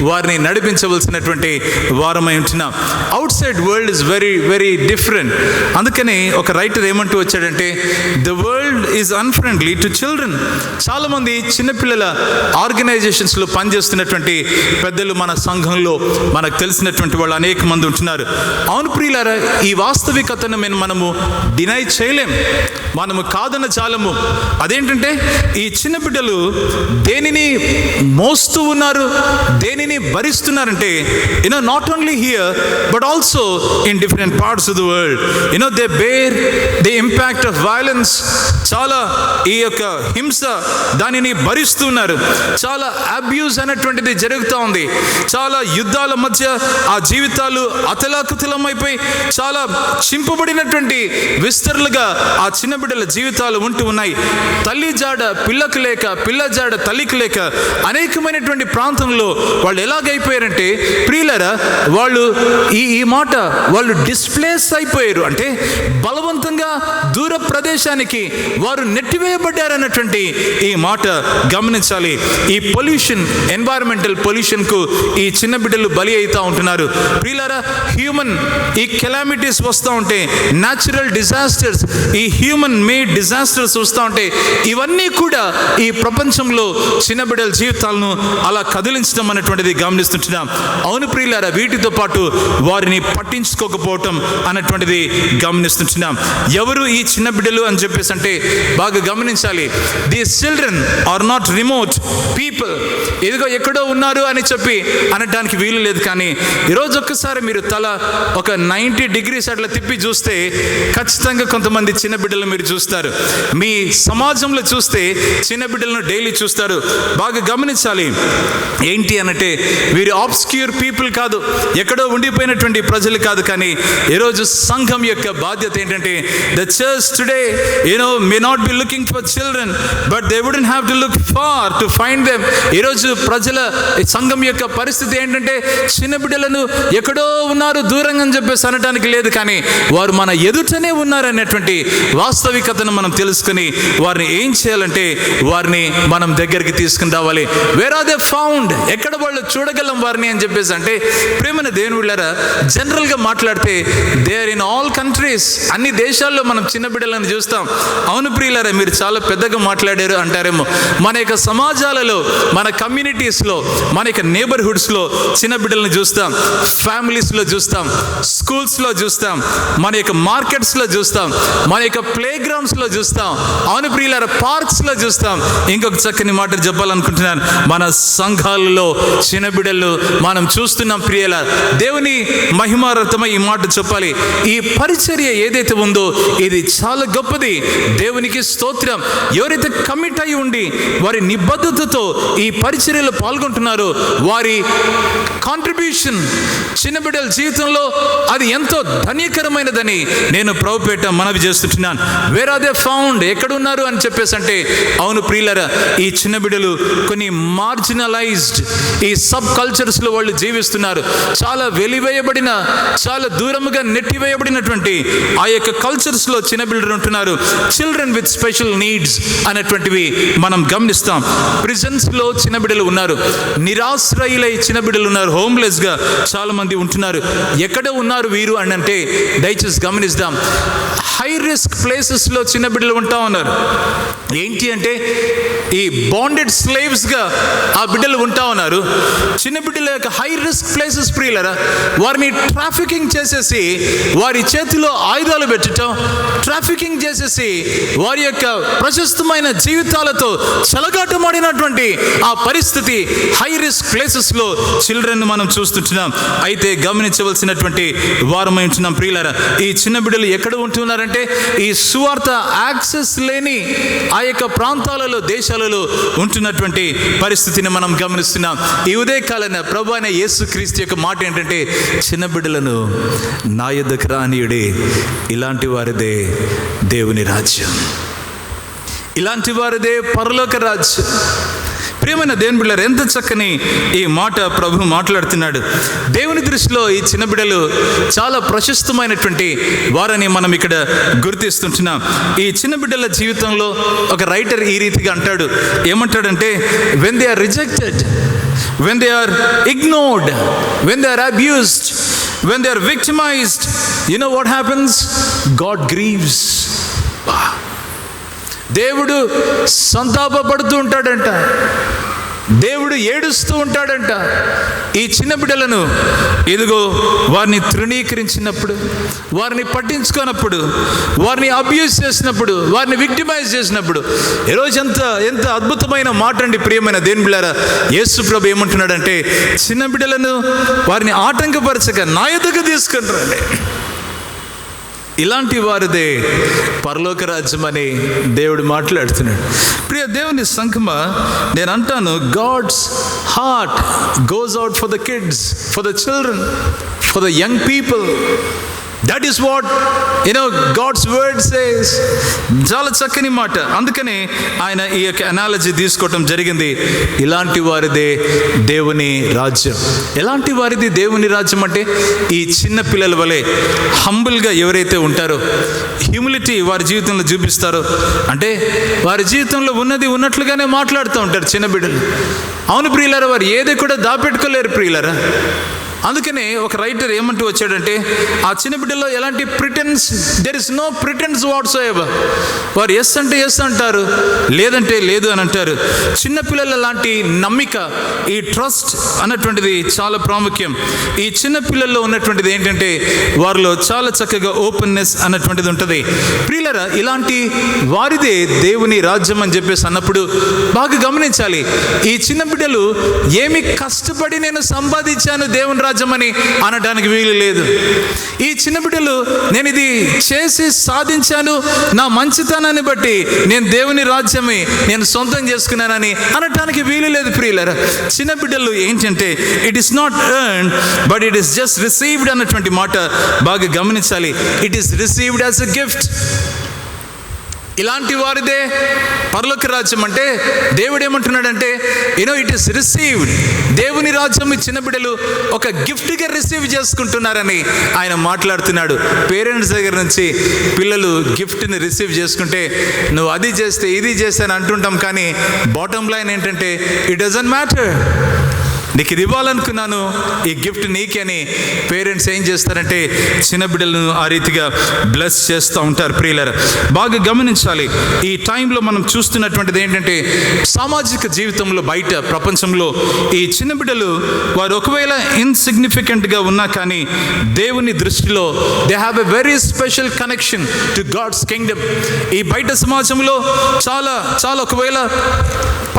వారిని నడిపించవలసినటువంటి వారమై ఉంటున్నాం. Out side world is very very different. అందుకని ఒక రైటర్ ఏమంటూ వచ్చాడంటే, the world is unfriendly to children. చాలామంది చిన్నపిల్లల ఆర్గనైజేషన్స్లో పనిచేస్తున్నటువంటి పెద్దలు మన సంఘంలో మనకు తెలిసినటువంటి వాళ్ళు అనేక మంది ఉంటున్నారు. అవును ప్రియులారా, ఈ వాస్తవికతను మనము డినై చేయలేం, మనము కాదన్న చాలము. అదేంటంటే ఈ చిన్న బిడ్డలు దేనిని మోస్తూ ఉన్నారు, దేనిని భరిస్తున్నారంటే not only here but also in different parts of the world. They bear the impact of violence. చాలా ఈ యొక్క హింస దానిని భరిస్తున్నారు. చాలా అబ్యూస్ అనేటువంటిది జరుగుతూ ఉంది. చాలా యుద్ధాల మధ్య ఆ జీవితాలు అతలాకుతలమైపోయి చాలా చింపబడినటువంటి విస్తరులుగా ఆ చిన్న బిడ్డల జీవితాలు ఉంటూ ఉన్నాయి. తల్లి జాడ పిల్లకు లేక, పిల్ల జాడ తల్లికి లేక అనేకమైనటువంటి ప్రాంతంలో వాళ్ళు ఎలాగైపోయారంటే ప్రియులారా, వాళ్ళు ఈ మాట వాళ్ళు డిస్ప్లేస్ అయిపోయారు. అంటే బలవంతంగా దూర ప్రదేశానికి వారు నెట్టివేయబడ్డారన్నటువంటి ఈ మాట గమనించాలి. ఈ పొల్యూషన్, ఎన్వైరన్మెంటల్ పొల్యూషన్కు ఈ చిన్న బిడ్డలు బలి అవుతూ ఉంటున్నారు. ప్రియులారా, హ్యూమన్ ఈ కెలామిటీస్ వస్తూ ఉంటే, న్యాచురల్ డిజాస్టర్స్, ఈ హ్యూమన్ మేడ్ డిజాస్టర్స్ వస్తూ ఉంటే, ఇవన్నీ కూడా ఈ ప్రపంచంలో చిన్న బిడ్డల జీవితాలను అలా కదిలించడం అనేటువంటిది గమనిస్తుంటున్నాం. అవును ప్రియులారా, వీటితో పాటు వారిని పట్టించుకోకపోవటం అనేటువంటిది గమనిస్తుంటున్నాం. ఎవరు ఈ చిన్న బిడ్డలు అని చెప్పేసి అంటే బాగా గమనించాలి. These children are not remote people. ఇదిగో ఎక్కడో ఉన్నారు అని చెప్పి అనడానికి వీలు లేదు. కానీ ఈరోజు ఒక్కసారి మీరు తల ఒక 90 degrees అట్లా తిప్పి చూస్తే ఖచ్చితంగా కొంతమంది చిన్న బిడ్డలు మీరు చూస్తారు. మీ సమాజంలో చూస్తే చిన్న బిడ్డలను డైలీ చూస్తారు. బాగా గమనించాలి. ఏంటి అనంటే వీరు ఆబ్స్క్యూర్ పీపుల్ కాదు, ఎక్కడో ఉండిపోయినటువంటి ప్రజలు కాదు. కానీ ఈరోజు సంఘం యొక్క బాధ్యత ఏంటంటే the church today, may not be looking for children, but they wouldn't have to look far to find them. ఈరోజు ప్రజల సంఘం యొక్క పరిస్థితి ఏంటంటే చిన్న బిడ్డలను ఎక్కడో ఉన్నారు దూరంగా అని చెప్పేసి అనడానికి లేదు, కానీ వారు మన ఎదుటనే ఉన్నారు అనేటువంటి వాస్తవికతను మనం తెలుసుకుని వారిని ఏం చేయాలంటే వారిని మనం దగ్గరికి తీసుకుని రావాలి. వేర్ ఆర్ దే ఫౌండ్, ఎక్కడ వాళ్ళు చూడగలం వారిని అని చెప్పేసి అంటే, ప్రేమైన దేవుని బిడ్డలారా, జనరల్గా మాట్లాడితే they are in all countries, అన్ని దేశాల్లో మనం చిన్న బిడ్డలను చూస్తాం. అవును ప్రియులారా, మీరు చాలా పెద్దగా మాట్లాడారు అంటారేమో. మన యొక్క సమాజాలలో, మన కమ్యూనిటీస్లో, మన యొక్క నేబర్హుడ్స్లో చిన్న బిడ్డలను చూస్తాం, ఫ్యామిలీస్లో చూస్తాం, స్కూల్స్లో చూస్తాం, మన యొక్క మార్కెట్స్లో చూస్తాం, మన యొక్క ప్లే గ్రౌండ్స్లో చూస్తాం. అవును ప్రియులారా, పార్క్స్లో చూస్తాం. ఇంకొక చక్కని మాట చెప్పాలనుకుంటున్నాను, మన సంఘాలలో చిన్న బిడ్డలు మనం చూస్తున్నాం. ప్రియుల దేవుని మహిమార్థమై ఈ మాట చెప్పాలి. ఈ పరిచర్య ఏదైతే ఉందో ఇది చాలా గొప్పది. దేవునికి స్తోత్రం. ఎవరైతే కమిట్ అయి ఉండి వారి నిబద్ధతతో ఈ పరిచర్యలో పాల్గొంటున్నారో వారి కాంట్రిబ్యూషన్ చిన్న బిడ్డల జీవితంలో అది ఎంతో ధన్యకరమైనదని నేను ప్రభుపేట మనవి చేస్తున్నాను. వేర్ ఆర్ దే ఫౌండ్, ఎక్కడున్నారు అని చెప్పేసి అంటే, అవును ప్రియులారా, ఈ చిన్న బిడ్డలు కొన్ని మార్జినలైజ్డ్ ఈ సబ్ కల్చర్స్లో వాళ్ళు జీవిస్తున్నారు. చాలా వెలివేయబడిన, చాలా దూరముగా నెట్టివేయబడినటువంటి ఆ యొక్క కల్చర్స్లో చిన్న బిడ్డలు ఉంటున్నారు. చిల్డ్రన్ విత్ స్పెషల్ నీడ్స్ అనేటువంటివి మనం గమనిస్తాం. ప్రిజన్స్లో చిన్న బిడ్డలు ఉన్నారు, నిరాశ్రయులై చిన్న బిడ్డలు ఉన్నారు, హోమ్లెస్గా చాలా మంది ఉంటున్నారు. ఎక్కడ ఉన్నారు వీరు అని అంటే దయచేసి గమనిస్తాం. హై రిస్క్ ప్లేసెస్లో చిన్న బిడ్డలు ఉంటా ఉన్నారు. ఏంటి అంటే ఈ బాండెడ్ స్లేవ్స్గా ఆ బిడ్డలు ఉంటా ఉన్నారు. చిన్న బిడ్డల యొక్క హై రిస్క్ ప్లేసెస్ ప్రియులరా, వారిని ట్రాఫికింగ్ చేసేసి వారి చేతిలో ఆయుధాలు పెట్టడం, ట్రాఫికింగ్ చేసేసి వారి యొక్క ప్రశస్తమైన జీవితాలతో చెలగాటమాడినటువంటి ఆ పరిస్థితి హై రిస్క్ ప్లేసెస్లో చిల్డ్రన్ మనం చూస్తుంటున్నాం. అయితే గమనించవలసినటువంటి వారమై ఉంటున్నాం ప్రియులారా. ఈ చిన్న బిడ్డలు ఎక్కడ ఉంటున్నారంటే ఈ సువార్త యాక్సెస్ లేని ఆ యొక్క ప్రాంతాలలో, దేశాలలో ఉంటున్నటువంటి పరిస్థితిని మనం గమనిస్తున్నాం. ఈ ఉదయకాలన ప్రభు అయిన యేసుక్రీస్తు యొక్క మాట ఏంటంటే, చిన్న బిడ్డలను నా యొద్దకు రానీయుడే, ఇలాంటి వారిదే దేవుని రాజ్యం, ఇలాంటి వారిదే పరలోక రాజ్యం. ప్రియమైన దేవుని బిడ్డలారా, ఎంత చక్కని ఈ మాట ప్రభు మాట్లాడుతున్నాడు. దేవుని దృష్టిలో ఈ చిన్న బిడ్డలు చాలా ప్రశస్తమైనటువంటి వారని మనం ఇక్కడ గుర్తిస్తుంటున్నాం. ఈ చిన్న బిడ్డల జీవితంలో ఒక రైటర్ ఈ రీతిగా అంటాడు. ఏమంటాడంటే, when they are rejected, when they are ignored, when they are abused, when they are victimized, you know what happens? God grieves. దేవుడు సంతాపపడుతూ ఉంటాడంట, దేవుడు ఏడుస్తూ ఉంటాడంట. ఈ చిన్న బిడ్డలను ఇదిగో వారిని తృణీకరించినప్పుడు, వారిని పట్టించుకోనప్పుడు, వారిని అబ్యూస్ చేసినప్పుడు, వారిని విక్టిమైజ్ చేసినప్పుడు, ఈరోజు ఎంత అద్భుతమైన మాట అండి ప్రియమైన దేవుని బిడ్డలారా. యేసు ప్రభు ఏమంటున్నాడంటే, చిన్న బిడ్డలను వారిని ఆటంకపరచక నా యొద్దకు తీసుకొని రండి, ఇలాంటి వారిదే పరలోక రాజ్యం అని దేవుడు మాట్లాడుతున్నాడు. ప్రియ దేవుని సంఘమా, నేను అంటాను, God's heart goes out for the kids, for the children, for the young people. That is what God's word says. చాలా చక్కని మాట. అందుకనే ఆయన ఈ యొక్క అనాలజీ తీసుకోవటం జరిగింది. ఇలాంటి వారిదే దేవుని రాజ్యం. ఎలాంటి వారిది దేవుని రాజ్యం అంటే, ఈ చిన్న పిల్లల వలె హంబుల్గా ఎవరైతే ఉంటారో, హ్యూమిలిటీ వారి జీవితంలో చూపిస్తారో, అంటే వారి జీవితంలో ఉన్నది ఉన్నట్లుగానే మాట్లాడుతూ ఉంటారు చిన్న బిడ్డలు. అవును ప్రియులారా, వారు ఏది కూడా దాపెట్టుకోలేరు ప్రియులారా. అందుకనే ఒక రైటర్ ఏమంటూ వచ్చాడంటే, ఆ చిన్న బిడ్డలో ఎలాంటి pretence, there is no pretence whatsoever. వారు ఎస్ అంటే ఎస్ అంటారు, లేదంటే లేదు అని అంటారు. చిన్నపిల్లల లాంటి నమ్మిక, ఈ ట్రస్ట్ అన్నటువంటిది చాలా ప్రాముఖ్యం. ఈ చిన్న పిల్లల్లో ఉన్నటువంటిది ఏంటంటే, వారిలో చాలా చక్కగా ఓపెన్నెస్ అన్నటువంటిది ఉంటుంది. ప్రియులరా, ఇలాంటి వారిదే దేవుని రాజ్యం అని చెప్పేసి అన్నప్పుడు బాగా గమనించాలి. ఈ చిన్న బిడ్డలు ఏమి కష్టపడి నేను సంపాదించాను దేవుని రాజ్యం రాజ్యం అని అనడానికి వీలు లేదు. ఈ చిన్న బిడ్డలు నేను ఇది చేసి సాధించాను, నా మంచితనాన్ని బట్టి నేను దేవుని రాజ్యమే నేను సొంతం చేసుకున్నానని అనటానికి వీలు లేదు ప్రియులారా. చిన్న బిడ్డలు ఏంటంటే it is not earn but it is just received అన్నటువంటి మాట బాగా గమనించాలి. It is received as a gift. ఇలాంటి వారిదే పరలోక రాజ్యం. అంటే దేవుడు ఏమంటున్నాడంటే ఇట్ ఈస్ రిసీవ్డ్. దేవుని రాజ్యం ఈ చిన్న బిడ్డలు ఒక గిఫ్ట్గా రిసీవ్ చేసుకుంటున్నారని ఆయన మాట్లాడుతున్నాడు. పేరెంట్స్ దగ్గర నుంచి పిల్లలు గిఫ్ట్ని రిసీవ్ చేసుకుంటే నువ్వు అది చేస్తే ఇది చేస్తే అని అంటుంటాం, కానీ బాటమ్ లైన్ ఏంటంటే ఇట్ డజంట్ మ్యాటర్. నీకు ఇది ఇవ్వాలనుకున్నాను, ఈ గిఫ్ట్ నీకే అని పేరెంట్స్ ఏం చేస్తారంటే చిన్న బిడ్డలను ఆ రీతిగా బ్లెస్ చేస్తూ ఉంటారు. ప్రియులారా, బాగా గమనించాలి. ఈ టైంలో మనం చూస్తున్నటువంటిది ఏంటంటే సామాజిక జీవితంలో బయట ప్రపంచంలో ఈ చిన్న బిడ్డలు వారు ఒకవేళ ఇన్సిగ్నిఫికెంట్గా ఉన్నా కానీ దేవుని దృష్టిలో they have a very special connection to God's kingdom. ఈ బయట సమాజంలో చాలా చాలా ఒకవేళ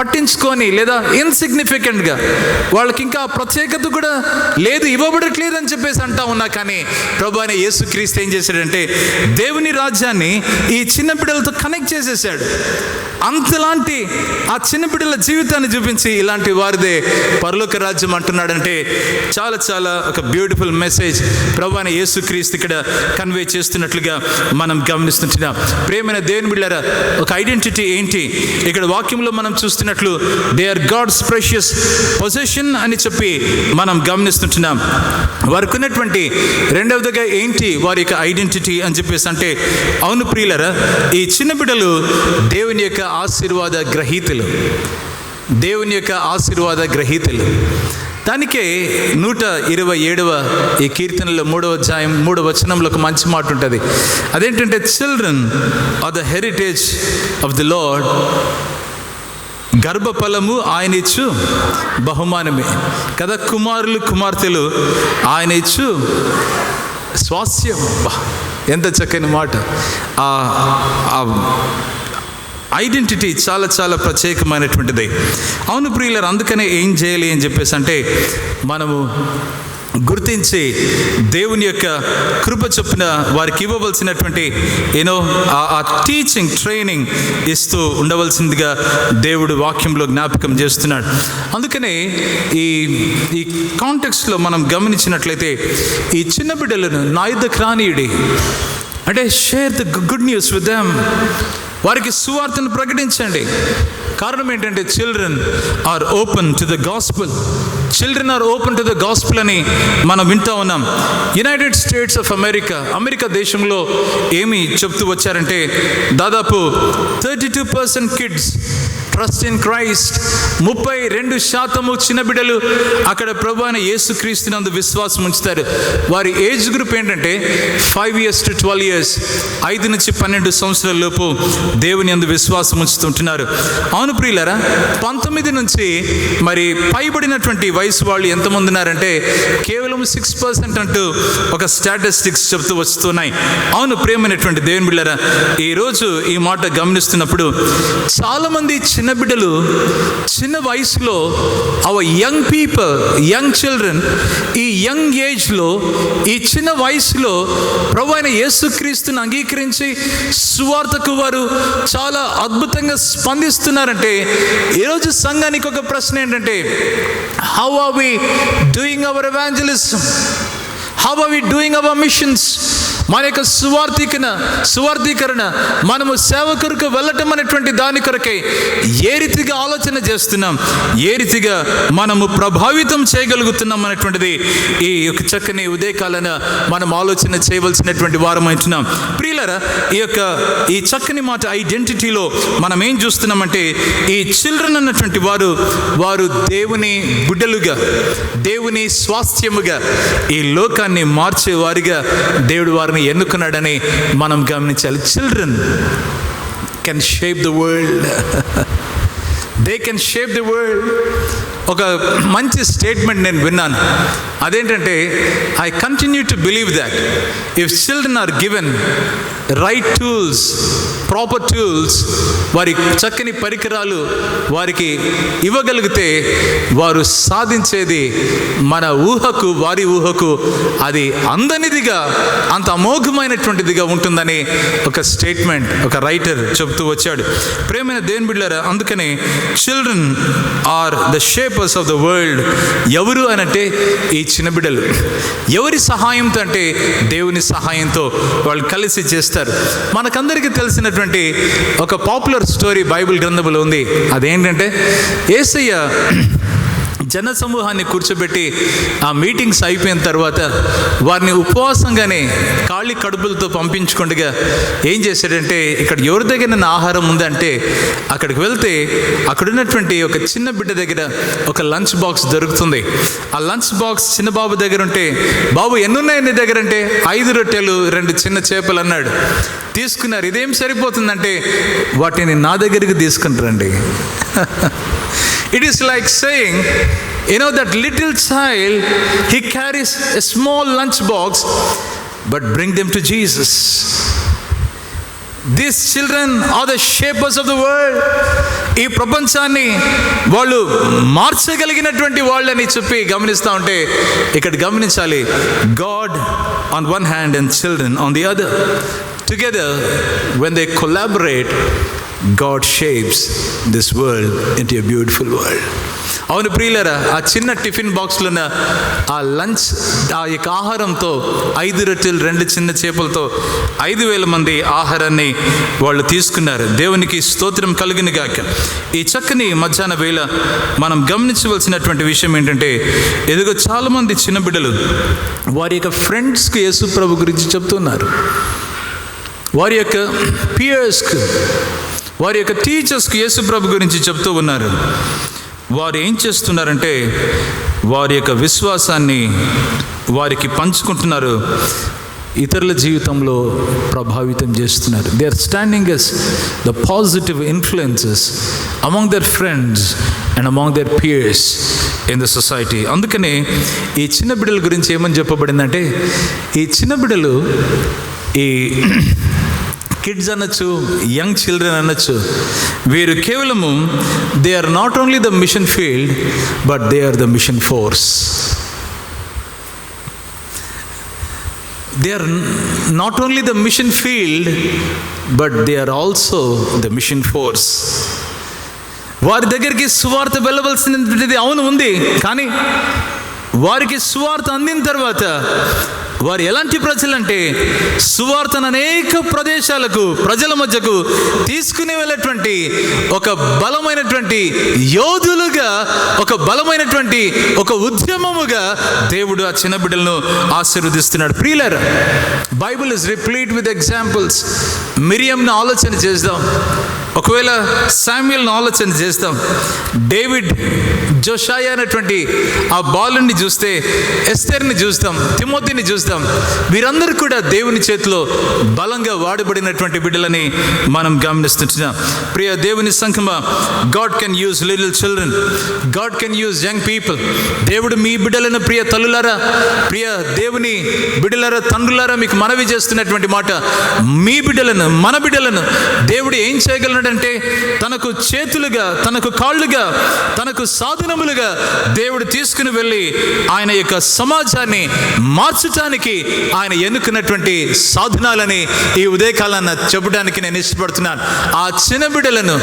పట్టించుకొని లేదా ఇన్సిగ్నిఫికెంట్గా వాళ్ళకి ఇంకా ప్రత్యేకత కూడా లేదు, ఇవ్వబడట్లేదు అని చెప్పేసి అంటా ఉన్నా కానీ ప్రభు అయిన యేసుక్రీస్తు ఏం చేశాడంటే దేవుని రాజ్యాన్ని ఈ చిన్న బిడ్డలతో కనెక్ట్ చేసేసాడు. అంతలాంటి ఆ చిన్న బిడ్డల జీవితాన్ని చూపించి ఇలాంటి వారిదే పరలోక రాజ్యం అంటున్నాడంటే చాలా చాలా ఒక బ్యూటిఫుల్ మెసేజ్ ప్రభు అయిన యేసుక్రీస్తు ఇక్కడ కన్వే చేస్తున్నట్లుగా మనం గమనిస్తుంటున్నాం. ప్రియమైన దేవుని బిడ్డలారా, ఒక ఐడెంటిటీ ఏంటి ఇక్కడ వాక్యంలో మనం చూస్తున్నట్లు they are God's precious position అని చెప్పి మనం గమనిస్తుంటున్నాం. వారికి ఉన్నటువంటి రెండవదిగా ఏంటి వారి యొక్క ఐడెంటిటీ అని చెప్పేసి అంటే అవును ప్రియులరా, ఈ చిన్న బిడ్డలు దేవుని యొక్క ఆశీర్వాద గ్రహీతలు. దేవుని యొక్క ఆశీర్వాద గ్రహీతలు. దానికే 127వ ఈ కీర్తనలో 3వ అధ్యాయం 3వ వచనంలో ఒక మంచి మాట ఉంటుంది. అదేంటంటే children are the heritage of the Lord. గర్భఫలము ఆయన ఇచ్చు బహుమానమే కదా. కుమారులు కుమార్తెలు ఆయన ఇచ్చు స్వాస్థ్యం. ఎంత చక్కని మాట. ఐడెంటిటీ చాలా చాలా ప్రత్యేకమైనటువంటిది. అవును ప్రియులారా, అందుకనే ఏం చేయాలి అని చెప్పేసి అంటే మనము గుర్తించి దేవుని యొక్క కృప చొప్పున వారికి ఇవ్వవలసినటువంటి ఆ టీచింగ్ ట్రైనింగ్ ఇస్తూ ఉండవలసిందిగా దేవుడు వాక్యంలో జ్ఞాపకం చేస్తున్నాడు. అందుకనే ఈ కాంటెక్స్ట్లో మనం గమనించినట్లయితే ఈ చిన్న బిడ్డలను నా యుద్ధకు రానీయుడి అంటే share the good news with them. వారికి సువార్తను ప్రకటించండి. కారణం ఏంటంటే children are open to the gospel. Children are open to the gospel అని మనం వింటూ ఉన్నాం. యునైటెడ్ స్టేట్స్ ఆఫ్ అమెరికా దేశంలో ఏమి చెప్తూ వచ్చారంటే దాదాపు 32% కిడ్స్ ట్రస్ట్ ఇన్ క్రైస్ట్. 32% చిన్న బిడ్డలు అక్కడ ప్రభు అయిన యేసుక్రీస్తునందు విశ్వాసం ఉంచుతారు. వారి ఏజ్ గ్రూప్ ఏంటంటే 5 years to 12 years, 5 నుంచి 12 సంవత్సరాల లోపు దేవుని యందు విశ్వాసం ఉంచుతుంటున్నారు. అవును ప్రియులారా, 19 నుంచి మరి పైబడినటువంటి వయసు వాళ్ళు ఎంతమంది ఉన్నారంటే కేవలం 6% అంటూ ఒక స్టాటిస్టిక్స్ చెప్తూ వస్తున్నాయి. అవును ప్రియమైనటువంటి దేవుని బిడ్డలారా, ఈరోజు ఈ మాట గమనిస్తున్నప్పుడు చాలామంది చిన్న బిడ్డలు చిన్న వయసులో hour young people, young children, ఈ యంగ్ ఏజ్లో ఈ చిన్న వయసులో ప్రభు అయిన యేసుక్రీస్తుని అంగీకరించి సువార్తకు వారు చాలా అద్భుతంగా స్పందిస్తున్నారంటే ఈరోజు సంఘానికి ఒక ప్రశ్న ఏంటంటే how are we doing our evangelism? How are we doing our missions? మన యొక్క సువార్థీకరణ మనము సేవకులకు వెళ్ళటం అనేటువంటి దాని కొరకై ఏ రీతిగా ఆలోచన చేస్తున్నాం, ఏ రీతిగా మనము ప్రభావితం చేయగలుగుతున్నాం అనేటువంటిది ఈ యొక్క చక్కని ఉదయకాలన మనం ఆలోచన చేయవలసినటువంటి వారం అంటున్నాం. ప్రియులారా, ఈ చక్కని మాట ఐడెంటిటీలో మనం ఏం చూస్తున్నామంటే ఈ చిల్డ్రన్ అన్నటువంటి వారు దేవుని బిడ్డలుగా, దేవుని స్వాస్థ్యముగా ఈ లోకాన్ని మార్చేవారిగా దేవుడు వారిని ఎన్నుకున్నాడని మనం గమనించాలి. Children can shape the world. They can shape the world. ఒక మంచి స్టేట్మెంట్ నేను విన్నాను. అదేంటంటే, I continue to believe that if children are given right tools, proper tools, వారి చక్కని పరికరాలు వారికి ఇవ్వగలిగితే వారు సాధించేది మన ఊహకు, వారి ఊహకు అది అందనిదిగా, అంత అమోఘమైనటువంటిదిగా ఉంటుందని ఒక స్టేట్మెంట్ ఒక రైటర్ చెబుతూ వచ్చాడు. ప్రేమైన దేవుని బిడ్డలారా, అందుకని children are the shapers of the world. ఎవరు అనంటే ఈ చిన్న బిడ్డలు. ఎవరి సహాయంతో అంటే దేవుని సహాయంతో వాళ్ళు కలిసి చేస్తారు. మనకందరికీ తెలిసినటువంటి ఒక పాపులర్ స్టోరీ బైబిల్ గ్రంథంలో ఉంది. అదేంటంటే, యేసయ్య జన సమూహాన్ని కూర్చోబెట్టి ఆ మీటింగ్స్ అయిపోయిన తర్వాత వారిని ఉపవాసంగానే ఖాళీ కడుపులతో పంపించుకుండగా ఏం చేశాడంటే, ఇక్కడ ఎవరి దగ్గర ఆహారం ఉందంటే అక్కడికి వెళ్తే అక్కడున్నటువంటి ఒక చిన్న బిడ్డ దగ్గర ఒక లంచ్ బాక్స్ దొరుకుతుంది. ఆ లంచ్ బాక్స్ చిన్న బాబు దగ్గర ఉంటే, బాబు ఎన్నున్నాయి నీ దగ్గర అంటే 5 రొట్టెలు 2 చిన్న చేపలు అన్నాడు. తీసుకున్నారు. ఇదేం సరిపోతుందంటే, వాటిని నా దగ్గరికి తీసుకుని రండి. It is like saying, that little child, he carries a small lunch box, but bring them to Jesus. These children are the shapers of the world. ఈ ప్రపంచాన్ని వాళ్ళు మార్చగలిగినటువంటి వాళ్ళని చెప్పి గమనిస్తూ ఉంటే, ఇక్కడ గమనించాలి, God on one hand and children on the other. Together, when they collaborate, God shapes this world into a beautiful world. అవును ప్రియులారా, ఆ చిన్న టిఫిన్ బాక్స్లో ఉన్న ఆ లంచ్, ఆ యొక్క ఆహారంతో 5 రొట్టెలు 2 చిన్న చేపలతో 5,000 మంది ఆహారాన్ని వాళ్ళు తీసుకున్నారు. దేవునికి స్తోత్రం కలుగును గాక. ఈ చక్కని మధ్యాహ్న వేళ మనం గమనించవలసినటువంటి విషయం ఏంటంటే, ఎదుగో చాలామంది చిన్న బిడ్డలు వారి యొక్క ఫ్రెండ్స్కి యేసు ప్రభు గురించి చెప్తున్నారు. వారి యొక్క పియర్స్కి, వారి యొక్క టీచర్స్కి యేసు ప్రభు గురించి చెప్తూ ఉన్నారు. వారు ఏం చేస్తున్నారంటే, వారి యొక్క విశ్వాసాన్ని వారికి పంచుకుంటున్నారు, ఇతరుల జీవితంలో ప్రభావితం చేస్తున్నారు. They are standing as the positive influences among their friends and among their peers in the society. అందుకనే ఈ చిన్న బిడ్డల గురించి ఏమని చెప్పబడిందంటే, ఈ చిన్న బిడ్డలు, ఈ కిడ్స్ అనొచ్చు, యంగ్ చిల్డ్రన్ అనొచ్చు, వీరు కేవలము they are not only the mission field, but they are the mission force. They are not only the mission field, but they are also the mission force. వారి దగ్గరికి సువార్త వెళ్ళవలసినది అవును ఉంది, కానీ వారికి సువార్త అందిన తర్వాత వారు ఎలాంటి ప్రజలంటే, సువార్తను అనేక ప్రదేశాలకు, ప్రజల మధ్యకు తీసుకుని వెళ్ళేటువంటి ఒక బలమైనటువంటి యోధులుగా, ఒక బలమైనటువంటి ఒక ఉద్యమముగా దేవుడు ఆ చిన్న బిడ్డలను ఆశీర్వదిస్తున్నాడు. ప్రియులారా, బైబిల్ ఇస్ రిప్లీట్ విత్ ఎగ్జాంపుల్స్. మిరియంను ఆలోచన చేద్దాం, ఒకవేళ శామ్యుయల్ను ఆలోచన చేస్తాం, డేవిడ్, జోషాయా అనేటువంటి ఆ బాలుని చూస్తే, ఎస్తేర్ని చూస్తాం, తిమోతిని చూస్తాం. వీరందరూ కూడా దేవుని చేతిలో బలంగా వాడబడినటువంటి బిడ్డలని మనం గమనిస్తున్నాం. ప్రియ దేవుని సంఘమా, God can use little children, God can use young people. దేవుడు మీ బిడ్డలను, ప్రియ తల్లులారా, ప్రియ దేవుని బిడ్డలారా, తండ్రులారా, మీకు మనవి చేస్తున్నటువంటి మాట, మీ బిడ్డలను, మన బిడ్డలను దేవుడు ఏం చేయగలడంటే, తనకు చేతులుగా, తనకు కాళ్ళుగా, తనకు సాధనములుగా దేవుడు తీసుకుని వెళ్ళి ఆయన యొక్క సమాజాన్ని మార్చటానికి ఆయన ఎన్నుకున్నటువంటి సాధనాలని ఈ ఉదయకాలాన్ని చెప్పడానికి నేను ఇష్టపడుతున్నాను. ఆ చిన్న బిడ్డలను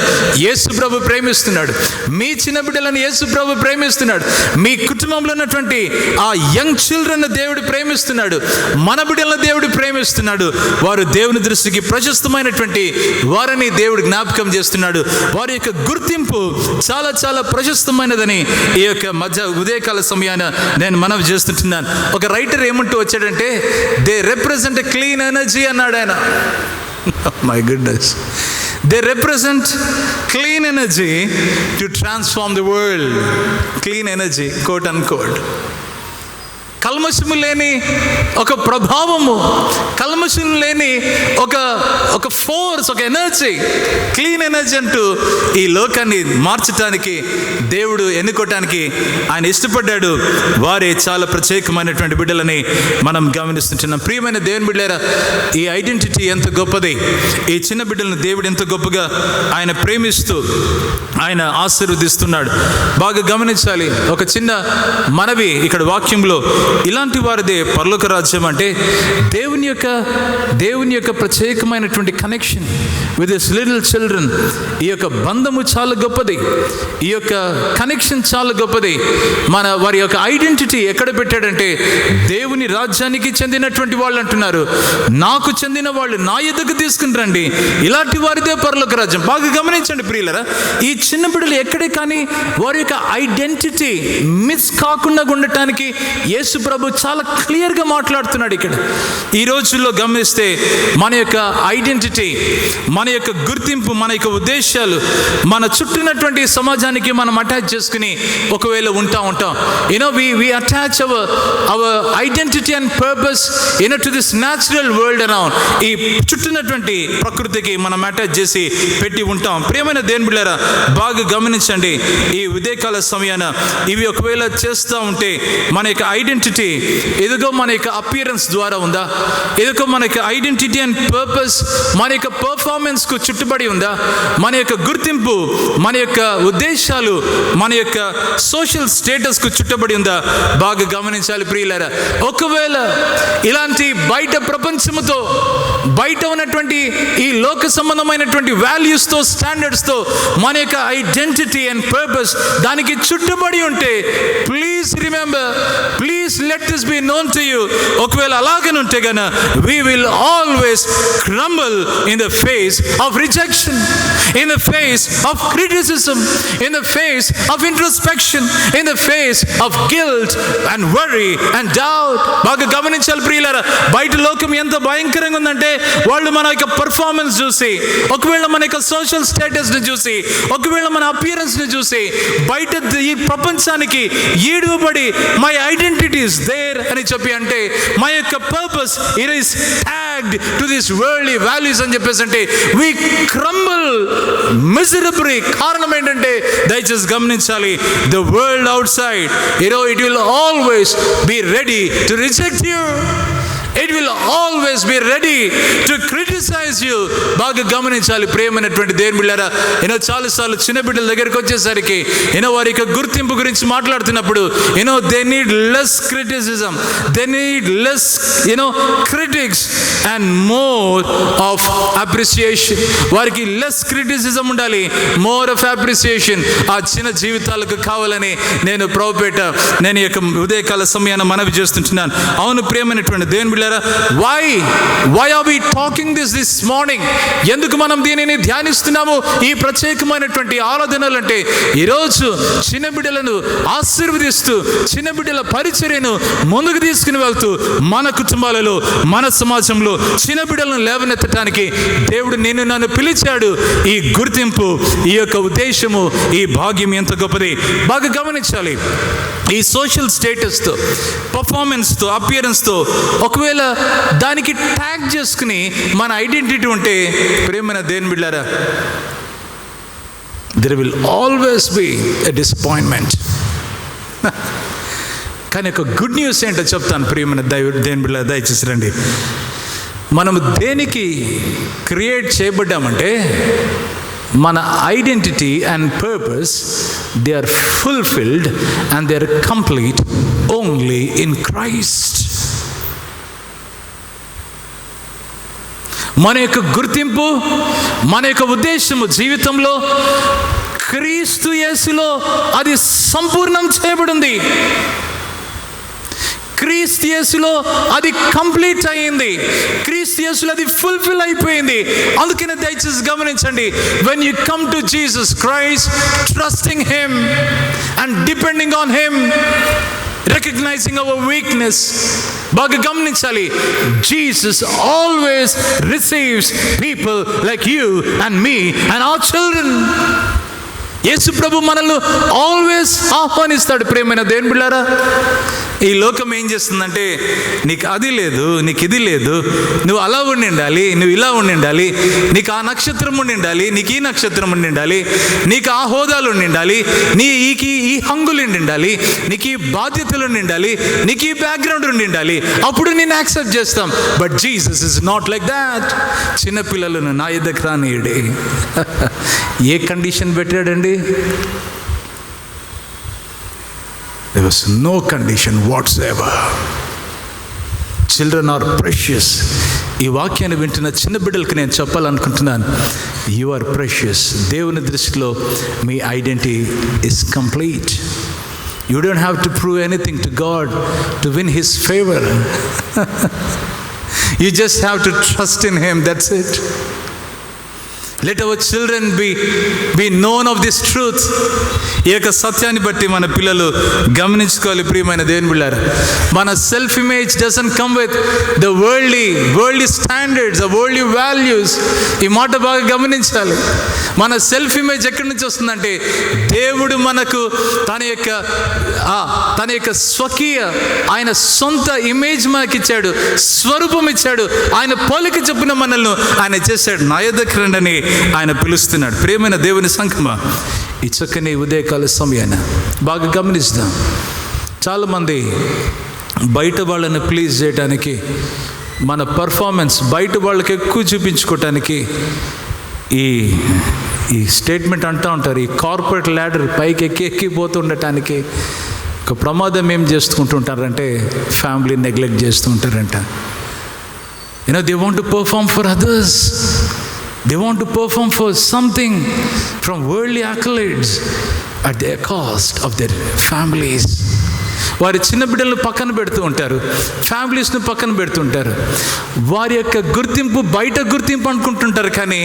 యేసు ప్రభు ప్రేమిస్తున్నాడు. మీ చిన్న బిడ్డలను యేసు ప్రభు ప్రేమిస్తున్నాడు. మీ కుటుంబంలో ఉన్నటువంటి ఆ యంగ్ చిల్డ్రన్ దేవుడు ప్రేమిస్తున్నాడు. మన బిడ్డలను దేవుడు ప్రేమిస్తున్నాడు. వారు దేవుని దృష్టికి ప్రశస్తమైనటువంటి వారిని దేవుడు జ్ఞాపకం చేస్తున్నాడు. వారి యొక్క గుర్తింపు చాలా చాలా ప్రశస్తమైనదని ఈ యొక్క ఉదయకాల సమయాన నేను మనవి చేస్తుంటున్నాను. ఒక రైటర్ ఏమంటూ వచ్చాడంటే, they represent a clean energy అన్నాడు ఆయన. My goodness, they represent clean energy to transform the world. Clean energy, quote unquote. కల్మషము లేని ఒక ప్రభావము, కల్మషం లేని ఒక ఫోర్స్, ఒక ఎనర్జీ, క్లీన్ ఎనర్జీ అంటూ ఈ లోకాన్ని మార్చటానికి దేవుడు ఎన్నుకోవటానికి ఆయన ఇష్టపడ్డాడు. వారే చాలా ప్రత్యేకమైనటువంటి బిడ్డలని మనం గమనిస్తుంటున్నాం. ప్రియమైన దేవుని బిడ్డలారా, ఈ ఐడెంటిటీ ఎంత గొప్పది. ఈ చిన్న బిడ్డలను దేవుడు ఎంత గొప్పగా ఆయన ప్రేమిస్తూ ఆయన ఆశీర్వదిస్తున్నాడు. బాగా గమనించాలి. ఒక చిన్న మనవి ఇక్కడ వాక్యంలో, ఇలాంటి వారిదే పరలోక రాజ్యం. అంటే దేవుని యొక్క ప్రత్యేకమైనటువంటి connection with this little children. ఈ యొక్క బంధము చాలా గొప్పది, ఈ యొక్క కనెక్షన్ చాలా గొప్పది. వారి యొక్క ఐడెంటిటీ ఎక్కడ పెట్టాడంటే దేవుని రాజ్యానికి చెందినటువంటి వాళ్ళు అంటున్నారు, నాకు చెందిన వాళ్ళు నా ఎదుగు తీసుకుని రండి, ఇలాంటి వారిదే పరలోక రాజ్యం. బాగా గమనించండి ప్రియులరా, ఈ చిన్న బిడ్డలు ఎక్కడే కానీ వారి యొక్క ఐడెంటిటీ మిస్ కాకుండా ఉండటానికి యేసు ప్రభు చాలా క్లియర్గా మాట్లాడుతున్నాడు ఇక్కడ. ఈ రోజుల్లో గమనిస్తే మన యొక్క ఐడెంటిటీ, మన యొక్క గుర్తింపు, మన యొక్క ఉద్దేశాలు మన చుట్టూనటువంటి సమాజానికి మనం అటాచ్ చేసుకుని ఒకవేళ ఉంటాం. we attach our identity and purpose to this natural world around. ఈ చుట్టూనటువంటి ప్రకృతికి మనం అటాచ్ చేసి పెట్టి ఉంటాం. ప్రియమైన దేవుని బిడ్డలారా, బాగా గమనించండి. ఈ ఉదయకాల సమయాన ఇవి ఒకవేళ చేస్తూ ఉంటే మన యొక్క ఐడెంటిటీ ఎదుగో మన యొక్క అపియరెన్స్ ద్వారా ఉందా, ఎదుగో మన యొక్క ఐడెంటిటీ అండ్ పర్పస్ మన యొక్క పర్ఫార్మెన్స్కు చుట్టుబడి ఉందా, మన యొక్క గుర్తింపు, మన యొక్క ఉద్దేశాలు మన యొక్క సోషల్ స్టేటస్కు చుట్టబడి ఉందా, బాగా గమనించాలి ప్రియులారా. ఒకవేళ ఇలాంటి బయట ప్రపంచముతో, బయట ఉన్నటువంటి ఈ లోక సంబంధమైనటువంటి వాల్యూస్తో, స్టాండర్డ్స్తో మన యొక్క ఐడెంటిటీ అండ్ పర్పస్ దానికి చుట్టుబడి ఉంటే, please remember, please let this be known to you. ఒకవేళ అలాగనే ఉంటే గన we will always crumble in the face of rejection, in the face of criticism, in the face of introspection, in the face of guilt and worry and doubt. బాగా గమనించాలి ప్రియులారా, బయట లోకం ఎంత భయంకరంగా ఉందంటే వాళ్ళు మన యొక్క పర్ఫార్మెన్స్ చూసి, ఒకవేళ మన యొక్క సోషల్ స్టేటస్ని చూసి, ఒకవేళ మన అపియరెన్స్ని చూసి బయట ఈ ప్రపంచానికి ఈడువబడి మై ఐడెంటిటీ ఇస్ దేర్ అని చెప్పి అంటే మా యొక్క purpose it is tagged to this worldly values అని చెప్పేసి అంటే we crumble miserably. కారణం ఏంటంటే దయచేసి గమనించాలి, the world outside, it will always be ready to reject you. It will always be ready to criticize you. బాగా గమనించాలి ప్రియమైనటువంటి దేవుని బిడ్డలారా. చాలాసార్లు చిన్న బిడ్డల దగ్గరికి వచ్చేసరికి వారి యొక్క గుర్తింపు గురించి మాట్లాడుతున్నప్పుడు they need less criticism, they need less critics and more of appreciation. వారికి less criticism ఉండాలి, more of appreciation. ఆ చిన్న జీవితాలకు కావాలని నేను ప్రభుపేట నేను ఈ యొక్క ఉదయకాల సమయాన్ని మనవి చేస్తుంటున్నాను. అవును ప్రియమైనటువంటి దేవుని బిడ్డలారా, why are we talking this morning? ఎందుకు మనం దీనిని ధ్యానిస్తున్నాము? ఈ ప్రత్యేకమైనటువంటి ఆరాధనలు అంటే ఈరోజు చిన్న బిడ్డలను ఆశీర్వదిస్తూ, చిన్న బిడ్డల పరిచర్యను ముందుకు తీసుకుని వెళ్తూ, మన కుటుంబాలలో, మన సమాజంలో చిన్న బిడ్డలను లేవనెత్తడానికి దేవుడు నన్ను పిలిచాడు. ఈ గుర్తింపు, ఈ యొక్క ఉద్దేశము, ఈ భాగ్యం ఎంత గొప్పది. బాగా గమనించాలి. ఈ సోషల్ స్టేటస్తో, పర్ఫార్మెన్స్తో, అపియరెన్స్తో ఒకవేళ దానికి ట్యాగ్ చేసుకుని మన ఐడెంటిటీ ఉంటే ప్రేమైన దేవుని బిడ్డలారా, there will always be a disappointment. కానీ ఒక గుడ్ న్యూస్ ఏంటో చెప్తాను ప్రియమైన దేవుని బిడ్డలారా, దయచేసి రండి. మనము దేనికి క్రియేట్ చేయబడ్డామంటే మన identity and purpose they are fulfilled and they are complete only in Christ. మన యొక్క గుర్తింపు, మన యొక్క ఉద్దేశము జీవితంలో క్రీస్తు యేసులో అది సంపూర్ణం చేయబడింది. క్రీస్తు యేసులో అది కంప్లీట్ అయ్యింది. క్రీస్తు యేసులో అది ఫుల్ఫిల్ అయిపోయింది. అందుకనే దయచేసి గమనించండి, when you come to Jesus Christ, trusting him and depending on him, recognizing our weakness, బాగా గమనించాలి, Jesus always receives people like you and me and our children. యేసు ప్రభు మనల్ని ఆల్వేస్ ఆహ్వానిస్తాడు ప్రియమైన దేవుని బిడ్డలారా. ఈ లోకం ఏం చేస్తుందంటే, నీకు అది లేదు, నీకు ఇది లేదు, నువ్వు అలా ఉండి ఉండాలి, నువ్వు ఇలా ఉండి ఉండాలి, నీకు ఆ నక్షత్రం ఉండి ఉండాలి, నీకు ఈ నక్షత్రం ఉండి ఉండాలి, నీకు ఆ హోదాలు ఉండి ఉండాలి, నీకు ఈ హంగులు ఉండి ఉండాలి, నీకు ఈ బాధ్యతలు ఉండి ఉండాలి, నీకు ఈ బ్యాక్గ్రౌండ్ ఉండి ఉండాలి, అప్పుడు నేను యాక్సెప్ట్ చేస్తాం. But Jesus is not like that. చిన్నపిల్లలను నా ఎద్దకు రానియడే. ఏ కండిషన్ పెట్టాడండి? There was no condition whatsoever. Children are precious. ఈ వాక్యాన్ని వింటున్న చిన్న బిడ్డలకు నేను చెప్పాలనుకుంటున్నాను, యు ఆర్ ప్రెషియస్. దేవుని దృష్టిలో మీ identity is complete. You don't have to prove anything to God to win His favor. You just have to trust in Him, that's it. Let our children be known of this truth. ఈ యొక్క సత్యాన్ని బట్టి మన పిల్లలు గమనించుకోవాలి. ప్రియమైన దేవుని బిడ్డలారా, మన self image doesn't come with the worldly standards, the worldly values. ఈ మాట బాగా గమనించాలి. మన సెల్ఫ్ ఇమేజ్ ఎక్కడి నుంచి వస్తుందంటే, దేవుడు మనకు తన యొక్క స్వకీయ, ఆయన సొంత ఇమేజ్ మనకి ఇచ్చాడు, స్వరూపం ఇచ్చాడు. ఆయన పోలిక చొప్పున మనల్ని ఆయన చేశాడు. నా యొద్దకు రండి అని ఆయన పిలుస్తున్నాడు. ప్రియమైన దేవుని సంఘమా, ఈ చక్కని ఉదయకాల సమయాన బాగా గమనిస్తాం. చాలామంది బయట వాళ్ళని ప్లీజ్ చేయడానికి, మన పర్ఫార్మెన్స్ బయట వాళ్ళకి ఎక్కువ చూపించుకోవటానికి ఈ స్టేట్మెంట్ అంటూ ఉంటారు. ఈ కార్పొరేట్ ల్యాడర్ పైకి ఎక్కిపోతూ ఉండటానికి ఒక ప్రమాదం ఏం చేసుకుంటుంటారంటే, ఫ్యామిలీ నెగ్లెక్ట్ చేస్తూ ఉంటారంట. They want to perform for others. They want to perform for something from worldly accolades at the cost of their families. వారి చిన్న బిడ్డలను పక్కన పెడుతూ ఉంటారు, ఫ్యామిలీస్ను పక్కన పెడుతుంటారు. వారి యొక్క గుర్తింపు బయట గుర్తింపు అనుకుంటుంటారు, కానీ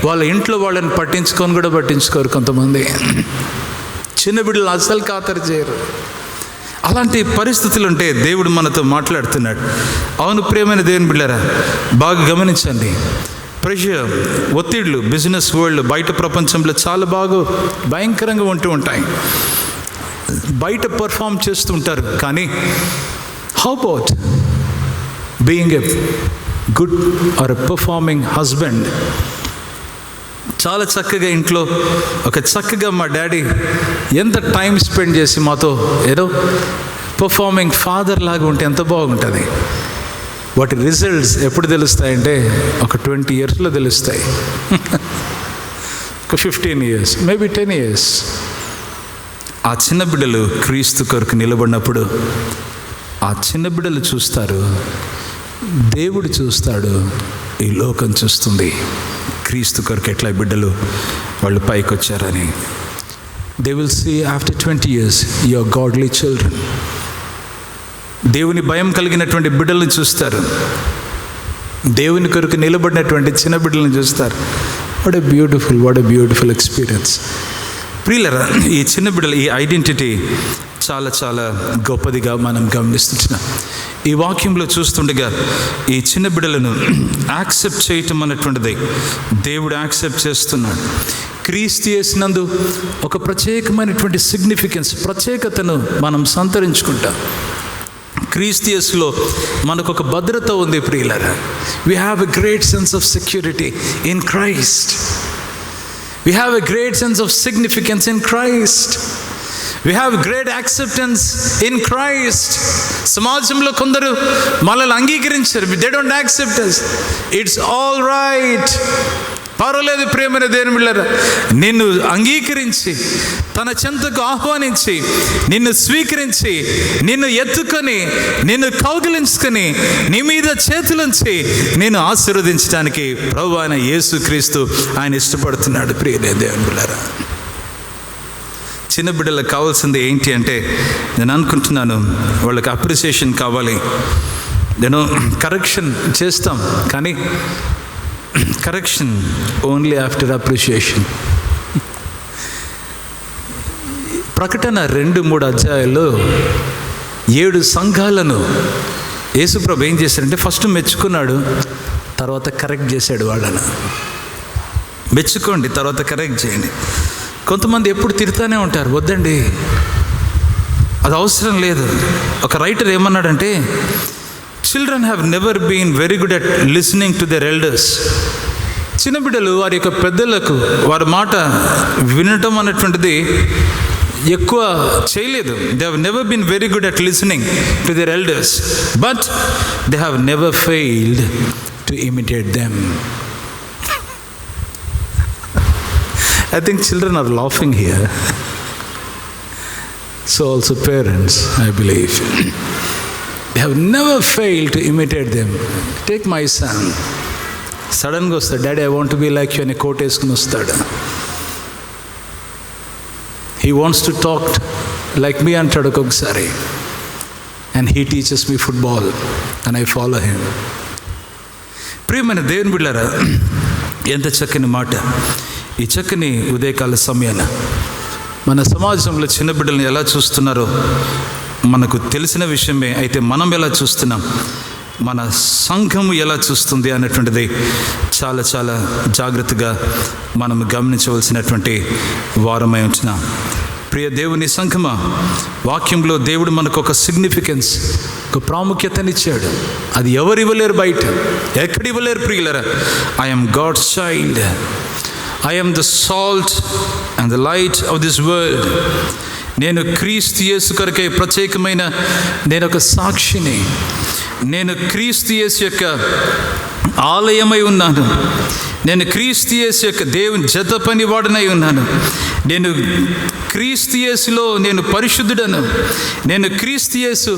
వాళ్ళ ఇంట్లో వాళ్ళని పట్టించుకోరు. కొంతమంది చిన్న బిడ్డలు అస్సలు ఖాతరు చేయరు. అలాంటి పరిస్థితులు ఉంటే దేవుడు మనతో మాట్లాడుతున్నాడు. అవును ప్రియమైన దేవుని బిడ్డలారా, బాగా గమనించండి. ప్రెషర్, ఒత్తిళ్లు బిజినెస్ వరల్డ్, బయట ప్రపంచంలో చాలా బాగా భయంకరంగా ఉంటూ ఉంటాయి. బయట పర్ఫామ్ చేస్తూ ఉంటారు, కానీ how about being a good or a performing husband? చాలా చక్కగా ఇంట్లో చక్కగా మా డాడీ ఎంత టైం స్పెండ్ చేసి మాతో పర్ఫార్మింగ్ ఫాదర్ లాగా ఉంటే ఎంత బాగుంటుంది. వాటి రిజల్ట్స్ ఎప్పుడు తెలుస్తాయంటే, 20 yearsలో తెలుస్తాయి. 15 years, మేబీ 10 years. ఆ చిన్న బిడ్డలు క్రీస్తు కొరకు నిలబడినప్పుడు ఆ చిన్న బిడ్డలు చూస్తారు, దేవుడు చూస్తాడు, ఈ లోకం చూస్తుంది క్రీస్తు కొరకు ఎట్లా బిడ్డలు వాళ్ళు పైకి వచ్చారని. They will see after 20 years your godly children. దేవుని భయం కలిగినటువంటి బిడ్డలను చూస్తారు, దేవుని కొరకు నిలబడినటువంటి చిన్న బిడ్డలను చూస్తారు. What a beautiful experience. ప్రియులారా, ఈ చిన్న బిడ్డల ఈ ఐడెంటిటీ చాలా చాలా గొప్పదిగా మనం గమనిస్తున్నాం. ఈ వాక్యంలో చూస్తుండగా ఈ చిన్న బిడ్డలను యాక్సెప్ట్ చేయటం అన్నటువంటిది దేవుడు యాక్సెప్ట్ చేస్తున్నాడు. క్రీస్తు యేసునందు ఒక ప్రత్యేకమైనటువంటి సిగ్నిఫికెన్స్, ప్రత్యేకతను మనం సంతరించుకుంటాం. క్రీస్తు యేసులో మనకు ఒక భద్రత ఉంది ప్రియులారా. We have a great sense of security in Christ. We have a great sense of significance in Christ. We have great acceptance in Christ. సమాజంలో కొందరు మనల్ని అంగీకరించారు. They don't accept us. It's all right. పర్వాలేదు ప్రియమైన దేవుని బిడ్డలారా, నిన్ను అంగీకరించి తన చెంతకు ఆహ్వానించి నిన్ను స్వీకరించి నిన్ను ఎత్తుకొని నిన్ను కౌగిలించుకొని నీ మీద చేతులుంచి నిన్ను ఆశీర్వదించడానికి ప్రభువు అయిన యేసుక్రీస్తు ఆయన ఇష్టపడుతున్నాడు. ప్రియమైన దేవుని బిడ్డలారా, చిన్న బిడ్డలకు కావాల్సింది ఏంటి అంటే, నేను అనుకుంటున్నాను వాళ్ళకి అప్రిసియేషన్ కావాలి. నేను కరెక్షన్ చేస్తాం, కానీ కరెక్షన్ ఓన్లీ ఆఫ్టర్ అప్రిషియేషన్. ప్రకటన 2-3 అధ్యాయాల్లో 7 సంఘాలను యేసుప్రభు ఏం చేశాడంటే, ఫస్ట్ మెచ్చుకున్నాడు, తర్వాత కరెక్ట్ చేశాడు వాళ్ళను. మెచ్చుకోండి, తర్వాత కరెక్ట్ చేయండి. కొంతమంది ఎప్పుడు తిడతానే ఉంటారు, వద్దండి అది అవసరం లేదు. ఒక రైటర్ ఏమన్నాడంటే, children have never been very good at listening to their elders. చిన్న బిడ్డలు వారి యొక్క పెద్దలకు వారి మాట వినటం అనేటువంటిది ఎక్కువ చేయలేదు. They have never been very good at listening to their elders, but they have never failed to imitate them. I think children are laughing here. So also parents, I believe. They have never failed to imitate them. Take my son. Suddenగా వస్తాడు, daddy I want to be like you అని coat వేసుకుని వస్తాడు. He wants to talk like me అంటాడు ఒక్కొక్కసారి. And he teaches me football and I follow him. ప్రియమైన దేవుని బిడ్డలారా, ఎంత చక్కని మాట. ఈ చక్కని ఉదయకాల సమయాన మన సమాజంలో చిన్న బిడ్డలను ఎలా చూస్తున్నారో మనకు తెలిసిన విషయమే. అయితే మనం ఎలా చూస్తున్నాం, మన సంఘము ఎలా చూస్తుంది అన్నటువంటిది చాలా చాలా జాగ్రత్తగా మనం గమనించవలసినటువంటి వారమై ఉంటున్నాం. ప్రియ దేవుని సంఘమా, వాక్యంలో దేవుడు మనకు ఒక సిగ్నిఫికెన్స్, ఒక ప్రాముఖ్యతనిచ్చాడు. అది ఎవరు ఇవ్వలేరు, బయట ఎక్కడ ఇవ్వలేరు. ప్రియులరా, I am God's child, I am the salt and the light of this world. నేను క్రీస్తు యేసు కొరకై ప్రత్యేకమైన నేను ఒక సాక్షిని. నేను క్రీస్తు యేసు యొక్క ఆలయమై ఉన్నాను. నేను క్రీస్తు యేసు యొక్క దేవుని జత పని వాడనై ఉన్నాను. నేను క్రీస్తు యేసులో నేను పరిశుద్ధుడను. నేను క్రీస్తు యేసు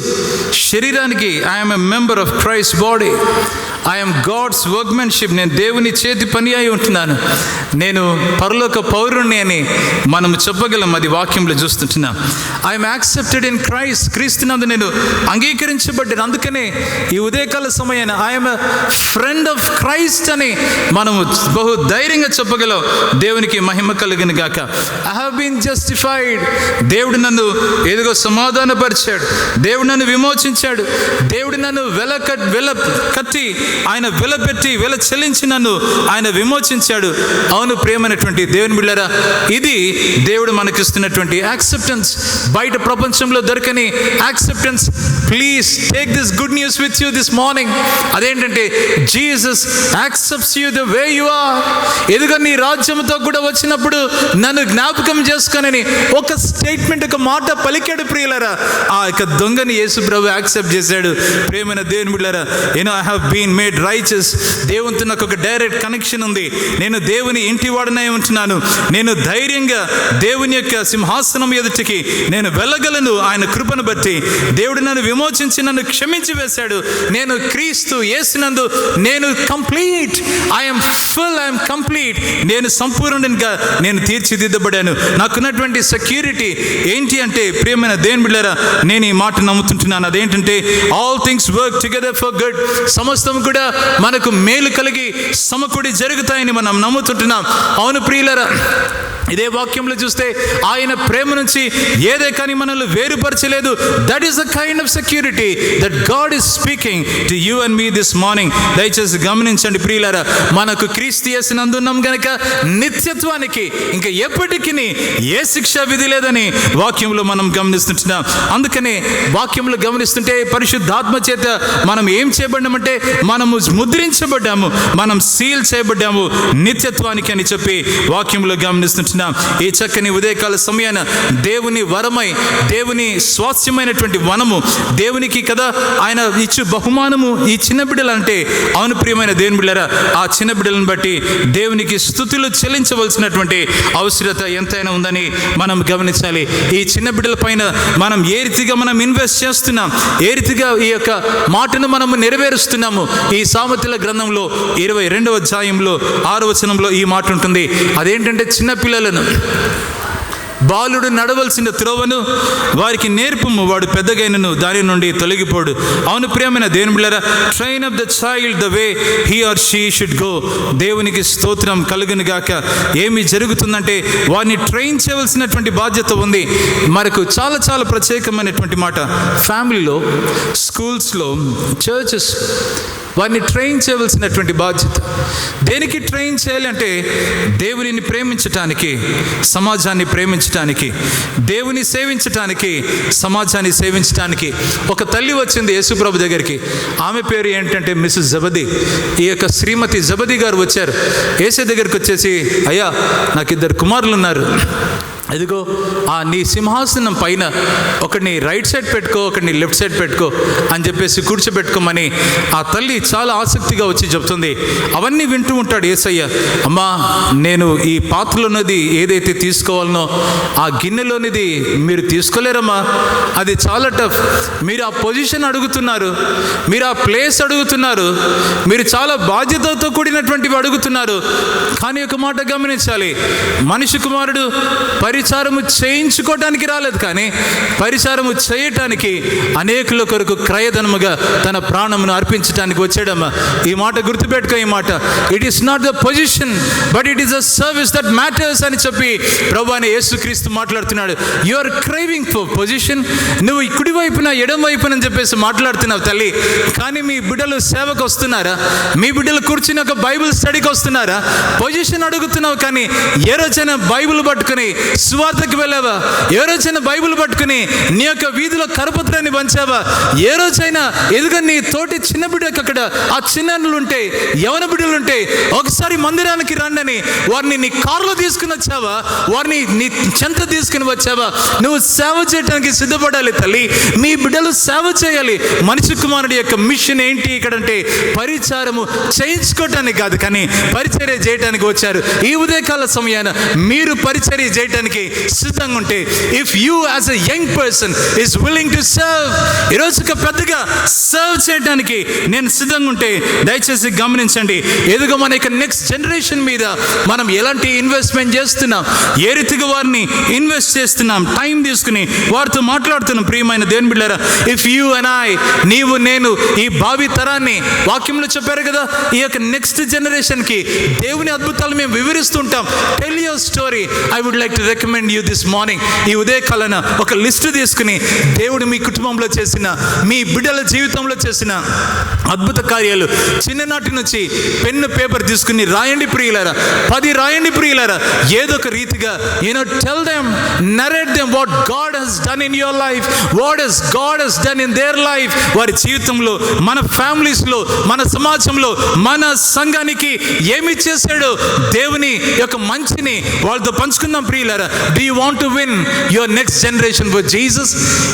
శరీరానికి I'm a member of Christ body. I'm God's workmanship. నేను దేవుని చేతి పని అయి ఉంటున్నాను. నేను పరలోక పౌరుణ్ణి అని మనం చెప్పగలం. అది వాక్యంలో చూస్తుంటున్నాం. I'm accepted in Christ. క్రీస్తునందు నేను అంగీకరించబడ్డాను. అందుకనే ఈ ఉదయకాల సమయాన I'm a friend of Christ అని మనము బహు ధైర్యంగా చెప్పగలం. దేవునికి మహిమ కలుగును గాక. I have been justified. దేవుడు నన్ను ఏదిగో సమాధానపరిచాడు. దేవుడు నన్ను విమోచించాడు. దేవుడు నన్ను వెల కట్టి ఆయన వెలపెట్టి వెల చెల్లించి నన్ను ఆయన విమోచించాడు. అవును ప్రియమైనటువంటి దేవుని బిడ్డలారా, ఇది దేవుడు మనకిస్తున్నటువంటి యాక్సెప్టెన్స్. బయట ప్రపంచంలో దొరకని acceptance. Please take this good news with you this morning. అదేంటంటే Jesus accepts you the way you are. ఎదుగు నీ రాజ్యంతో కూడా వచ్చినప్పుడు నన్ను జ్ఞాపకం చేసుకొనని ఒక స్టేట్మెంట్, ఒక మాట పలికాడు. ప్రియులరా, ఆ యొక్క దొంగని యేసు ప్రభు యాక్సెప్ట్ చేశాడు. ప్రియమైన దేవుని బిడ్డలారా, I have been made righteous. దేవునితో నాకు ఒక డైరెక్ట్ కనెక్షన్ ఉంది. నేను దేవుని ఇంటి వాడనై ఉంటున్నాను. నేను ధైర్యంగా దేవుని యొక్క సింహాసనం ఎదుటికి నేను వెళ్ళగలను. ఆయన కృపను బట్టి దేవుడు నన్ను విమోచించి నన్ను క్షమించి వేశాడు. నేను క్రీస్తు యేసునందు నేను complete. I'm full, I'm complete. నేను సంపూర్ణంగా నేను తీర్చిదిద్దబడాను. నాకున్నటువంటి సెక్యూరిటీ ఏంటి అంటే, ప్రియమైన దేవుని బిడ్డలారా, నేను ఈ మాట నమ్ముతుంటున్నాను. అదేంటంటే, all things work together for good. సమస్తం కూడా మనకు మేలు కలిగి సమకూడి జరుగుతాయని మనం నమ్ముతుంటున్నాం. అవును ప్రియులారా, ఇదే వాక్యంలో చూస్తే ఆయన ప్రేమ నుంచి ఏదే కానీ మనల్ని వేరుపరచలేదు. That is the kind of security that God is speaking to you and me this morning. దయచేసి గమనించండి ప్రియులారా, మనకు క్రీస్తు యేసునందు ఉన్నాం గనక నిత్యత్వానికి ఇంకా ఎప్పటికీ ఏ శిక్షా విధి లేదని వాక్యంలో మనం గమనిస్తుంటున్నాం. అందుకనే వాక్యంలో గమనిస్తుంటే పరిశుద్ధాత్మ చేత మనం ఏం చేయబడ్డామంటే, మనము ముద్రించబడ్డాము, మనం సీల్ చేయబడ్డాము నిత్యత్వానికి అని చెప్పి వాక్యంలో గమనిస్తుంటున్నాం. ఈ చక్కని ఉదయకాల సమయాన దేవుని వరమై, దేవుని స్వాస్థ్యమైనటువంటి వనము, దేవునికి కదా ఆయన ఇచ్చు బహుమానము ఈ చిన్న బిడ్డలు అంటే. అవును ప్రియమైన దేవుని బిడ్డలారా, ఆ చిన్న బిడ్డలను బట్టి దేవునికి స్తుతులు చెల్లించవలసినటువంటి అవసరత ఎంతైనా ఉందని మనం గమనించాలి. ఈ చిన్న బిడ్డల పైన మనం ఏ రీతిగా మనం ఇన్వెస్ట్ చేస్తున్నాం, ఏ రీతిగా ఈ యొక్క మాటను మనము నెరవేరుస్తున్నాము. ఈ సామెతల గ్రంథంలో 22వ అధ్యాయంలో 6వ వచనంలో ఈ మాట ఉంటుంది. అదేంటంటే, చిన్న పిల్లలను బాలుడు నడవలసిన త్రోవను వారికి నేర్పుము, వాడు పెద్దగైనను దాని నుండి తొలగిపోడు. అవును ప్రియమైన దేవుని బిడ్డలారా, train up the child the way he or she should go. దేవునికి స్తోత్రం కలుగును గాక. ఏమి జరుగుతుందంటే, వారిని ట్రైన్ చేయవలసినటువంటి బాధ్యత ఉంది. మనకు చాలా చాలా ప్రత్యేకమైనటువంటి మాట. ఫ్యామిలీలో, స్కూల్స్లో, చర్చెస్ వారిని ట్రైన్ చేయవలసినటువంటి బాధ్యత. దేనికి ట్రైన్ చేయాలి అంటే దేవునిని ప్రేమించటానికి, సమాజాన్ని ప్రేమించటానికి, దేవుని సేవించటానికి, సమాజాన్ని సేవించటానికి. ఒక తల్లి వచ్చింది యేసుప్రభు దగ్గరికి. ఆమె పేరు ఏంటంటే మిస్సెస్ జబది. ఈ యొక్క శ్రీమతి జబది గారు వచ్చారు యేసు దగ్గరికి వచ్చేసి, అయ్యా నాకు 2 కుమారులు ఉన్నారు, ఇదిగో నీ సింహాసనం పైన ఒకడిని రైట్ సైడ్ పెట్టుకో, ఒకడిని లెఫ్ట్ సైడ్ పెట్టుకో అని చెప్పేసి కూర్చోబెట్టుకోమని ఆ తల్లి చాలా ఆసక్తిగా వచ్చి చెప్తుంది. అవన్నీ వింటూ ఉంటాడు యేసయ్య. అమ్మా, నేను ఈ పాత్రలోనిది ఏదైతే తీసుకోవాలనో ఆ గిన్నెలోనిది మీరు తీసుకోలేరమ్మా, అది చాలా టఫ్. మీరు ఆ పొజిషన్ అడుగుతున్నారు, మీరు ఆ ప్లేస్ అడుగుతున్నారు, మీరు చాలా బాధ్యతతో కూడినటువంటివి అడుగుతున్నారు. కానీ ఒక మాట గమనించాలి, మనిషి కుమారుడు పరిచారము చేయించుకోవటానికి రాలేదు, కానీ పరిచారము చేయటానికి అనేకుల కొరకు క్రయధనముగా తన ప్రాణమును అర్పించడానికి వచ్చాడమ్మా. ఈ మాట గుర్తుపెట్టుకో. ఈ మాట, it is not the position but it is the service that matters అని చెప్పి ప్రభువైన యేసుక్రీస్తు మాట్లాడుతున్నాడు. You are craving for position. నువ్వు కుడి వైపున ఎడమ వైపున అని చెప్పేసి మాట్లాడుతున్నావు తల్లి, కానీ మీ బిడ్డలు సేవకు వస్తున్నారా? మీ బిడ్డలు కూర్చుని ఒక బైబిల్ స్టడీకి వస్తున్నారా? పొజిషన్ అడుగుతున్నావు, కానీ ఏ రోజైనా బైబిల్ పట్టుకుని సువార్తకి వెళ్ళావా? ఏ రోజైనా బైబిల్ పట్టుకుని నీ యొక్క వీధిలో కరపత్రాన్ని పంచావా? ఏ రోజైనా ఎదుగు నీ తోటి చిన్న బిడ్డకి అక్కడ ఆ చిన్నలు ఉంటే, యవన బిడ్డలు ఉంటే ఒకసారి మందిరానికి రండి వారిని నీ కారులో తీసుకుని వచ్చావా? వారిని నీ చెంత తీసుకుని వచ్చావా? నువ్వు సేవ చేయడానికి సిద్ధపడాలి తల్లి. మీ బిడ్డలు సేవ చేయాలి. మనిషి కుమారుడి యొక్క మిషన్ ఏంటి ఇక్కడంటే పరిచారము చేయించుకోవటానికి కాదు, కానీ పరిచర్య చేయడానికి వచ్చారు. ఈ ఉదయకాల సమయాన మీరు పరిచర్య చేయడానికి సిద్ధంగా ఉంటే, if you as a young person is willing to serve, ఈరోజు పెద్దగా సర్వ్ చేయడానికి నేను సిద్ధంగా ఉంటే దయచేసి గమనించండి. ఎదుగు మన యొక్క నెక్స్ట్ జనరేషన్ మీద మనం ఎలాంటి ఇన్వెస్ట్మెంట్ చేస్తున్నాం, ఏ రీతిగా వారిని ఇన్వెస్ట్ చేస్తున్నాం, టైం తీసుకుని వారితో మాట్లాడుతున్నాం. ప్రియమైన దేవుని బిడ్డలారా, ఇఫ్ యూ అండ్ ఐ, నీవు నేను ఈ భావి తరాన్ని, వాక్యంలో చెప్పారు కదా, ఈ యొక్క నెక్స్ట్ జనరేషన్కి దేవుని అద్భుతాలు మేము వివరిస్తుంటాం. Tell your story. I would like to recommend you this morning, ఈ ఉదయకాలన ఒక లిస్టు తీసుకుని దేవుడు మీ కుటుంబంలో చేసిన, మీ బిడ్డల జీవితంలో చేసిన అద్భుత కార్యాలు చిన్ననాటి నుంచి పెన్ను పేపర్ తీసుకుని రాయండి ప్రియులారా. 10 రాయండి ప్రియులారా. ఏదో ఒక రీతిగా tell them, narrate them what God has done in your life, what has God has done in their life. వారి జీవితంలో, మన ఫ్యామిలీస్లో, మన సమాజంలో, మన సంఘానికి ఏమి చేశాడో దేవుని యొక్క మంచిని వాళ్ళతో పంచుకుందాం ప్రియులారా. Do you want to win your next generation for Jesus?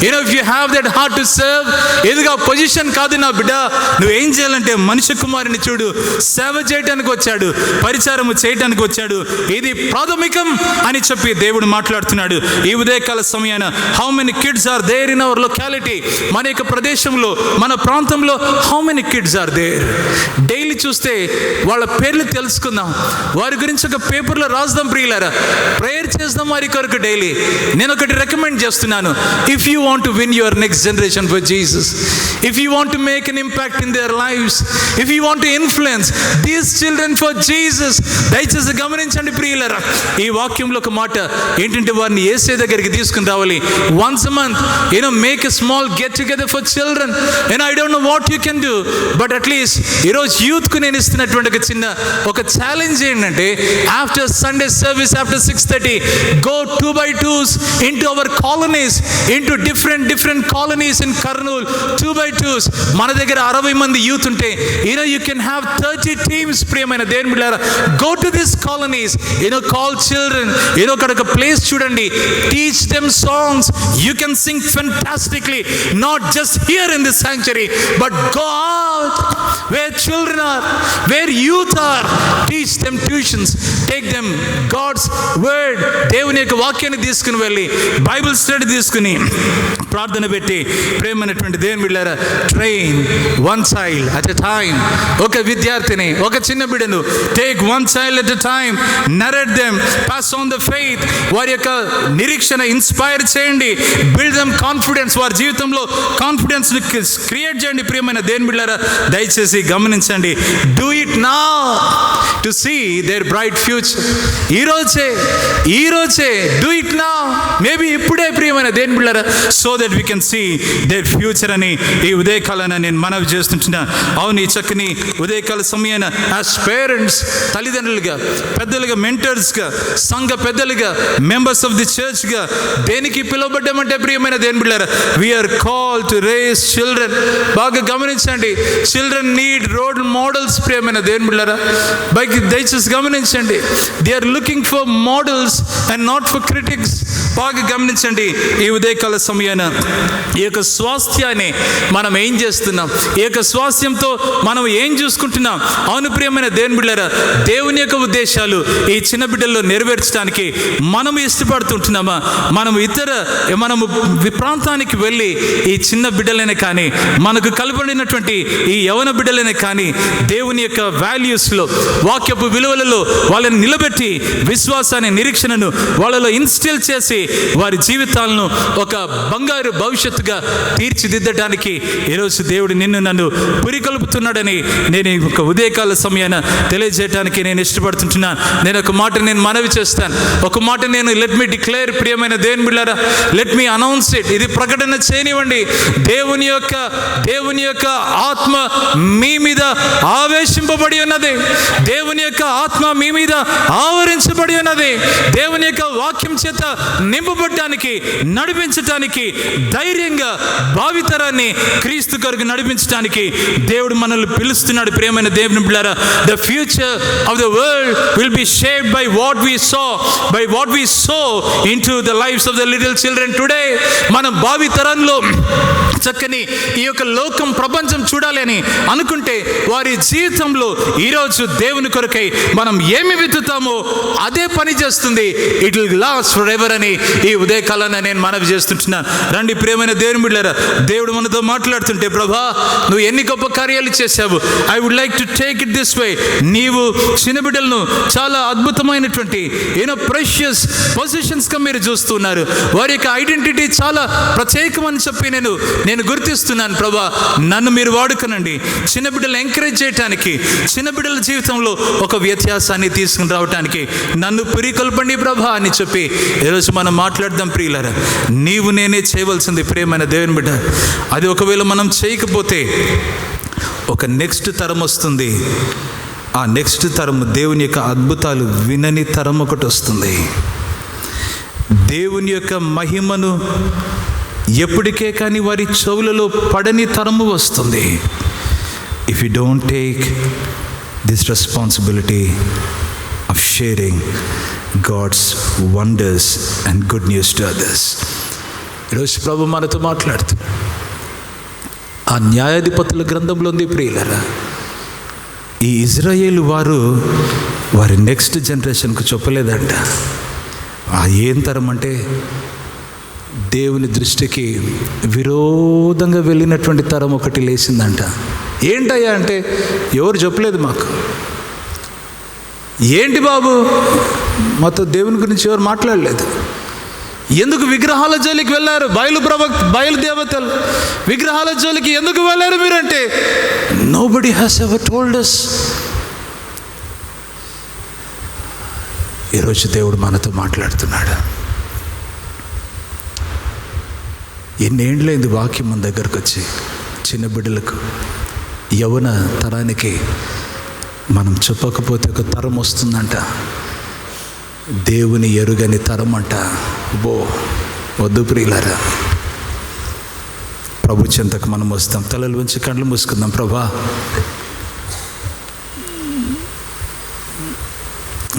If you have that heart to serve, ఎదుగా పొజిషన్ కాదు నా బిడ్డ. నువ్వు ఏం చేయాలంటే మనిషి కుమారుని చూడు, సేవ చేయడానికి వచ్చాడు, పరిచారము చేయడానికి వచ్చాడు. ఇది ప్రాథమికం అని చెప్పి దేవుడు మాట్లాడుతున్నాడు. ఈ ఉదయకాల సమయాన how many kids are there in our locality, మన యొక్క ప్రదేశంలో, మన ప్రాంతంలో how many kids are there? Daily చూస్తే వాళ్ళ పేర్లు తెలుసుకుందాం, వారి గురించి ఒక పేపర్లో రాద్దాం ప్రియులారా. ప్రేయర్ చేద్దాం వారి కొరకు డైలీ. నేను ఒకటి రికమెండ్ చేస్తున్నాను. If you want to win your next generation for Jesus, if you want to make an impact in there lives, if you want to influence these children for Jesus, దయచేసి గమనించండి ప్రియులారా. ఈ వాక్యంలో ఒక మాట ఏంటంటే వారిని యేసే దగ్గరికి తీసుకుని రావాలి. Once a month make a small get together for children. I don't know what you can do, but at least ఈరోజు యూత్కు నేను ఇస్తున్నటువంటి ఒక ఛాలెంజ్ ఏంటంటే, after Sunday service, after 6:30, go 2 by 2s into our colonies, into different colonies in Kurnool. 2 by 2s. మన దగ్గర 60 మంది youth ఉంటే, you can have 30 teams. ప్రియమైన దేవుని బిడ్డలారా, go to these colonies, call children, అక్కడ ఒక ప్లేస్ చూడండి, teach them songs. You can sing fantastically, not just here in this sanctuary, but go out where children are, where youth are. Teach them tuitions, take them God's word, దేవుని యొక్క వాక్యాన్ని తీసుకుని వెళ్ళి Bible study తీసుకుని ప్రార్థన పెట్టి, ప్రేమైనటువంటి దేవుని బిడ్డలారా, train one child at a time. ఒక విద్యార్థిని, ఒక చిన్న బిడ్డను take one child at a time, narrate them, pass on the faith. వారి యొక్క నిరీక్షణ ఇన్స్పైర్ చేయండి, బిల్డ్ దెమ్ కాన్ఫిడెన్స్. వారి జీవితంలో కాన్ఫిడెన్స్ క్రియేట్ చేయండి. ప్రియమైన దేవుని బిడ్డలారా, దయచేసి గమనించండి. Do it now to see their bright future. ఈరోజే నుంచే, డూ ఇట్ నౌ, మేబీ ఇప్పుడే ప్రియమైన దేవుని బిడ్డలారా, so that we can see their future అని ఈ ఉదయకాలాన నేను మనవి చేస్తుంటున్నా. అవును, ఈ చక్కని ఉదయకాల సమయాన యాజ్ పేరెంట్స్, తల్లిదండ్రులుగా, పెద్దలుగా, మెంటర్స్గా, సంఘ పెద్దలుగా, మెంబర్స్ ఆఫ్ ది చర్చ్గా దేనికి పిలువబడ్డామంటే ప్రియమైన దేవుని బిడ్డలారా, we are called to raise children. బాగా గమనించండి, చిల్డ్రన్ నీడ్ రోల్ మోడల్స్. ప్రియమైన దేవుని బిడ్డలారా, దయచేసి గమనించండి, they are looking for models and not for critics. బాగా గమనించండి, ఈ ఉదయకాల సమయాన ఈ యొక్క స్వాస్థ్యాన్ని మనం ఏం చేస్తున్నాం, ఈ యొక్క స్వాస్థ్యంతో మనం ఏం చూసుకుంటున్నాం? అవును ప్రియమైన దేవుని బిడ్డలారా, దేవుని యొక్క ఉద్దేశాలు ఈ చిన్న బిడ్డల్లో నెరవేర్చడానికి మనము ఇష్టపడుతుంటున్నామా? మనము ప్రాంతానికి వెళ్ళి ఈ చిన్న బిడ్డలైనా కానీ, మనకు కలపడినటువంటి ఈ యవన బిడ్డలైనా కానీ దేవుని యొక్క వాల్యూస్లో, వాక్యపు విలువలలో వాళ్ళని నిలబెట్టి విశ్వాసాన్ని, నిరీక్షణను వాళ్ళలో ఇన్స్టిల్ చేసి వారి జీవితాలను ఒక బంగారు భవిష్యత్తుగా తీర్చిదిద్దడానికి ఈరోజు దేవుడు నిన్ను నన్ను పురికొల్పుతున్నాడని నేను ఒక ఉదయకాల సమయాన తెలియజేయడానికి నేను ఇష్టపడుతుంటున్నాను. నేను ఒక మాట నేను మనవి చేస్తాను, ఒక మాట నేను లెట్ మీ డిక్లేర్. ప్రియమైన దేవుని బిడ్డలారా, లెట్ మీ అనౌన్స్ ఇట్. ఇది ప్రకటన చేయనివ్వండి. దేవుని యొక్క ఆత్మ మీ మీద ఆవేశింపబడి ఉన్నది. దేవుని యొక్క ఆత్మ మీ మీద ఆవరించబడి ఉన్నది. దేవుని యొక్క వాక్యం చేత నింపబడటానికి, నడిపించటానికి, ధైర్యంగా భావితరాన్ని క్రీస్తు కొరకు నడిపించడానికి దేవుడు మనల్ని పిలుస్తున్నాడు. ప్రియమైన దేవుని బిడ్డలారా, the future of the world will be shaped by what we sow into the lifes of the little children today. మనం భావితరంలో చక్కని ఈ యొక్క లోకం, ప్రపంచం చూడాలి అని అనుకుంటే వారి జీవితంలో ఈరోజు దేవుని కొరకై మనం ఏమి విత్తుతామో అదే పని చేస్తుంది. It will last for ever అని ఈ ఉదయకాలాన నేను మనవి చేస్తుంటున్నాను. రండి ప్రియమైన దేవుని బిడ్డలారా, దేవుడు మనతో మాట్లాడుతుంటే, ప్రభా నువ్వు ఎన్ని గొప్ప కార్యాలు చేశావు, I would like to take it this way. నీవు చిన్న బిడ్డలను చాలా అద్భుతమైనటువంటి ప్రెషియస్ పొజిషన్స్గా మీరు చూస్తున్నారు. వారి యొక్క ఐడెంటిటీ చాలా ప్రత్యేకమని చెప్పి నేను గుర్తిస్తున్నాను. ప్రభా నన్ను మీరు వాడుకనండి, చిన్న బిడ్డలు ఎంకరేజ్ చేయడానికి, చిన్న బిడ్డల జీవితంలో ఒక వ్యత్యాసాన్ని తీసుకుని రావడానికి నన్ను పురికొల్పండి ప్రభా అని చెప్పి ఈరోజు మనం మాట్లాడదాం. ప్రియులారా, నీవు నేనే చేయవలసింది ప్రియమైన దేవుని బిడ్డ. అది ఒకవేళ మనం చేయకపోతే ఒక నెక్స్ట్ తరం వస్తుంది. ఆ నెక్స్ట్ తరం దేవుని యొక్క అద్భుతాలు వినని తరం ఒకటి వస్తుంది. దేవుని యొక్క మహిమను ఎప్పటికే కానీ వారి చెవులలో పడని తరము వస్తుంది. If you don't take this responsibility of sharing God's wonders and good news to others. ఈరోజు ప్రభు మనతో మాట్లాడుతున్నాడు. ఆ న్యాయాధిపతుల గ్రంథంలో ఉంది ప్రియులారా, ఈ ఇజ్రాయేలు వారి నెక్స్ట్ జనరేషన్కు చెప్పలేదంట. ఏం తరం అంటే దేవుని దృష్టికి విరోధంగా వెళ్ళినటువంటి తరం ఒకటి లేచిందంట. ఏంటయ్యా అంటే ఎవరు చెప్పలేదు మాకు. ఏంటి బాబు, మాతో దేవుని గురించి ఎవరు మాట్లాడలేదు. ఎందుకు విగ్రహాల జోలికి వెళ్ళారు? బయలుదేవతలు విగ్రహాల జోలికి ఎందుకు వెళ్ళారు మీరంటే, nobody has ever told us. ఈరోజు దేవుడు మనతో మాట్లాడుతున్నాడు. ఎన్నేండ్లైంది వాక్యం మన దగ్గరకు వచ్చి, చిన్న బిడ్డలకు, యవన తరానికి మనం చెప్పకపోతే ఒక తరం వస్తుందంట, దేవుని ఎరుగని తరం అంట. వద్దు ప్రియులారా, ప్రభు చెంతకు మనం వస్తాం. తలలు వంచి కళ్ళు మూసుకుందాం. ప్రభా,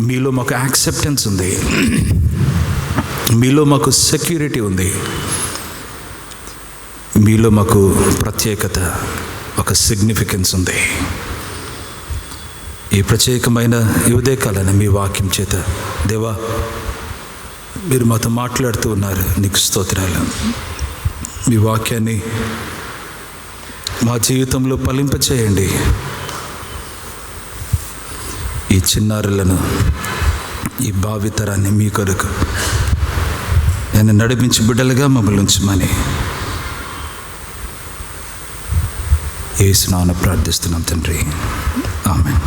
మీలో మాకు యాక్సెప్టెన్స్ ఉంది, మీలో మాకు సెక్యూరిటీ ఉంది, మీలో మాకు ప్రత్యేకత, ఒక సిగ్నిఫికెన్స్ ఉంది. ఈ ప్రత్యేకమైన ఉదయకాలాన మీ వాక్యం చేత దేవా మీరు మాతో మాట్లాడుతూ ఉన్నారు. నీకు స్తోత్రాలు. మీ వాక్యాన్ని మా జీవితంలో ఫలింపచేయండి. ఈ చిన్నారులను, ఈ భావితరాన్ని మీ కొరకు నేను నడిపించి బిడ్డలుగా మమ్మల్ని ఉంచమని యేసు నామమున ప్రార్థిస్తున్నాం తండ్రి. ఆమేన్.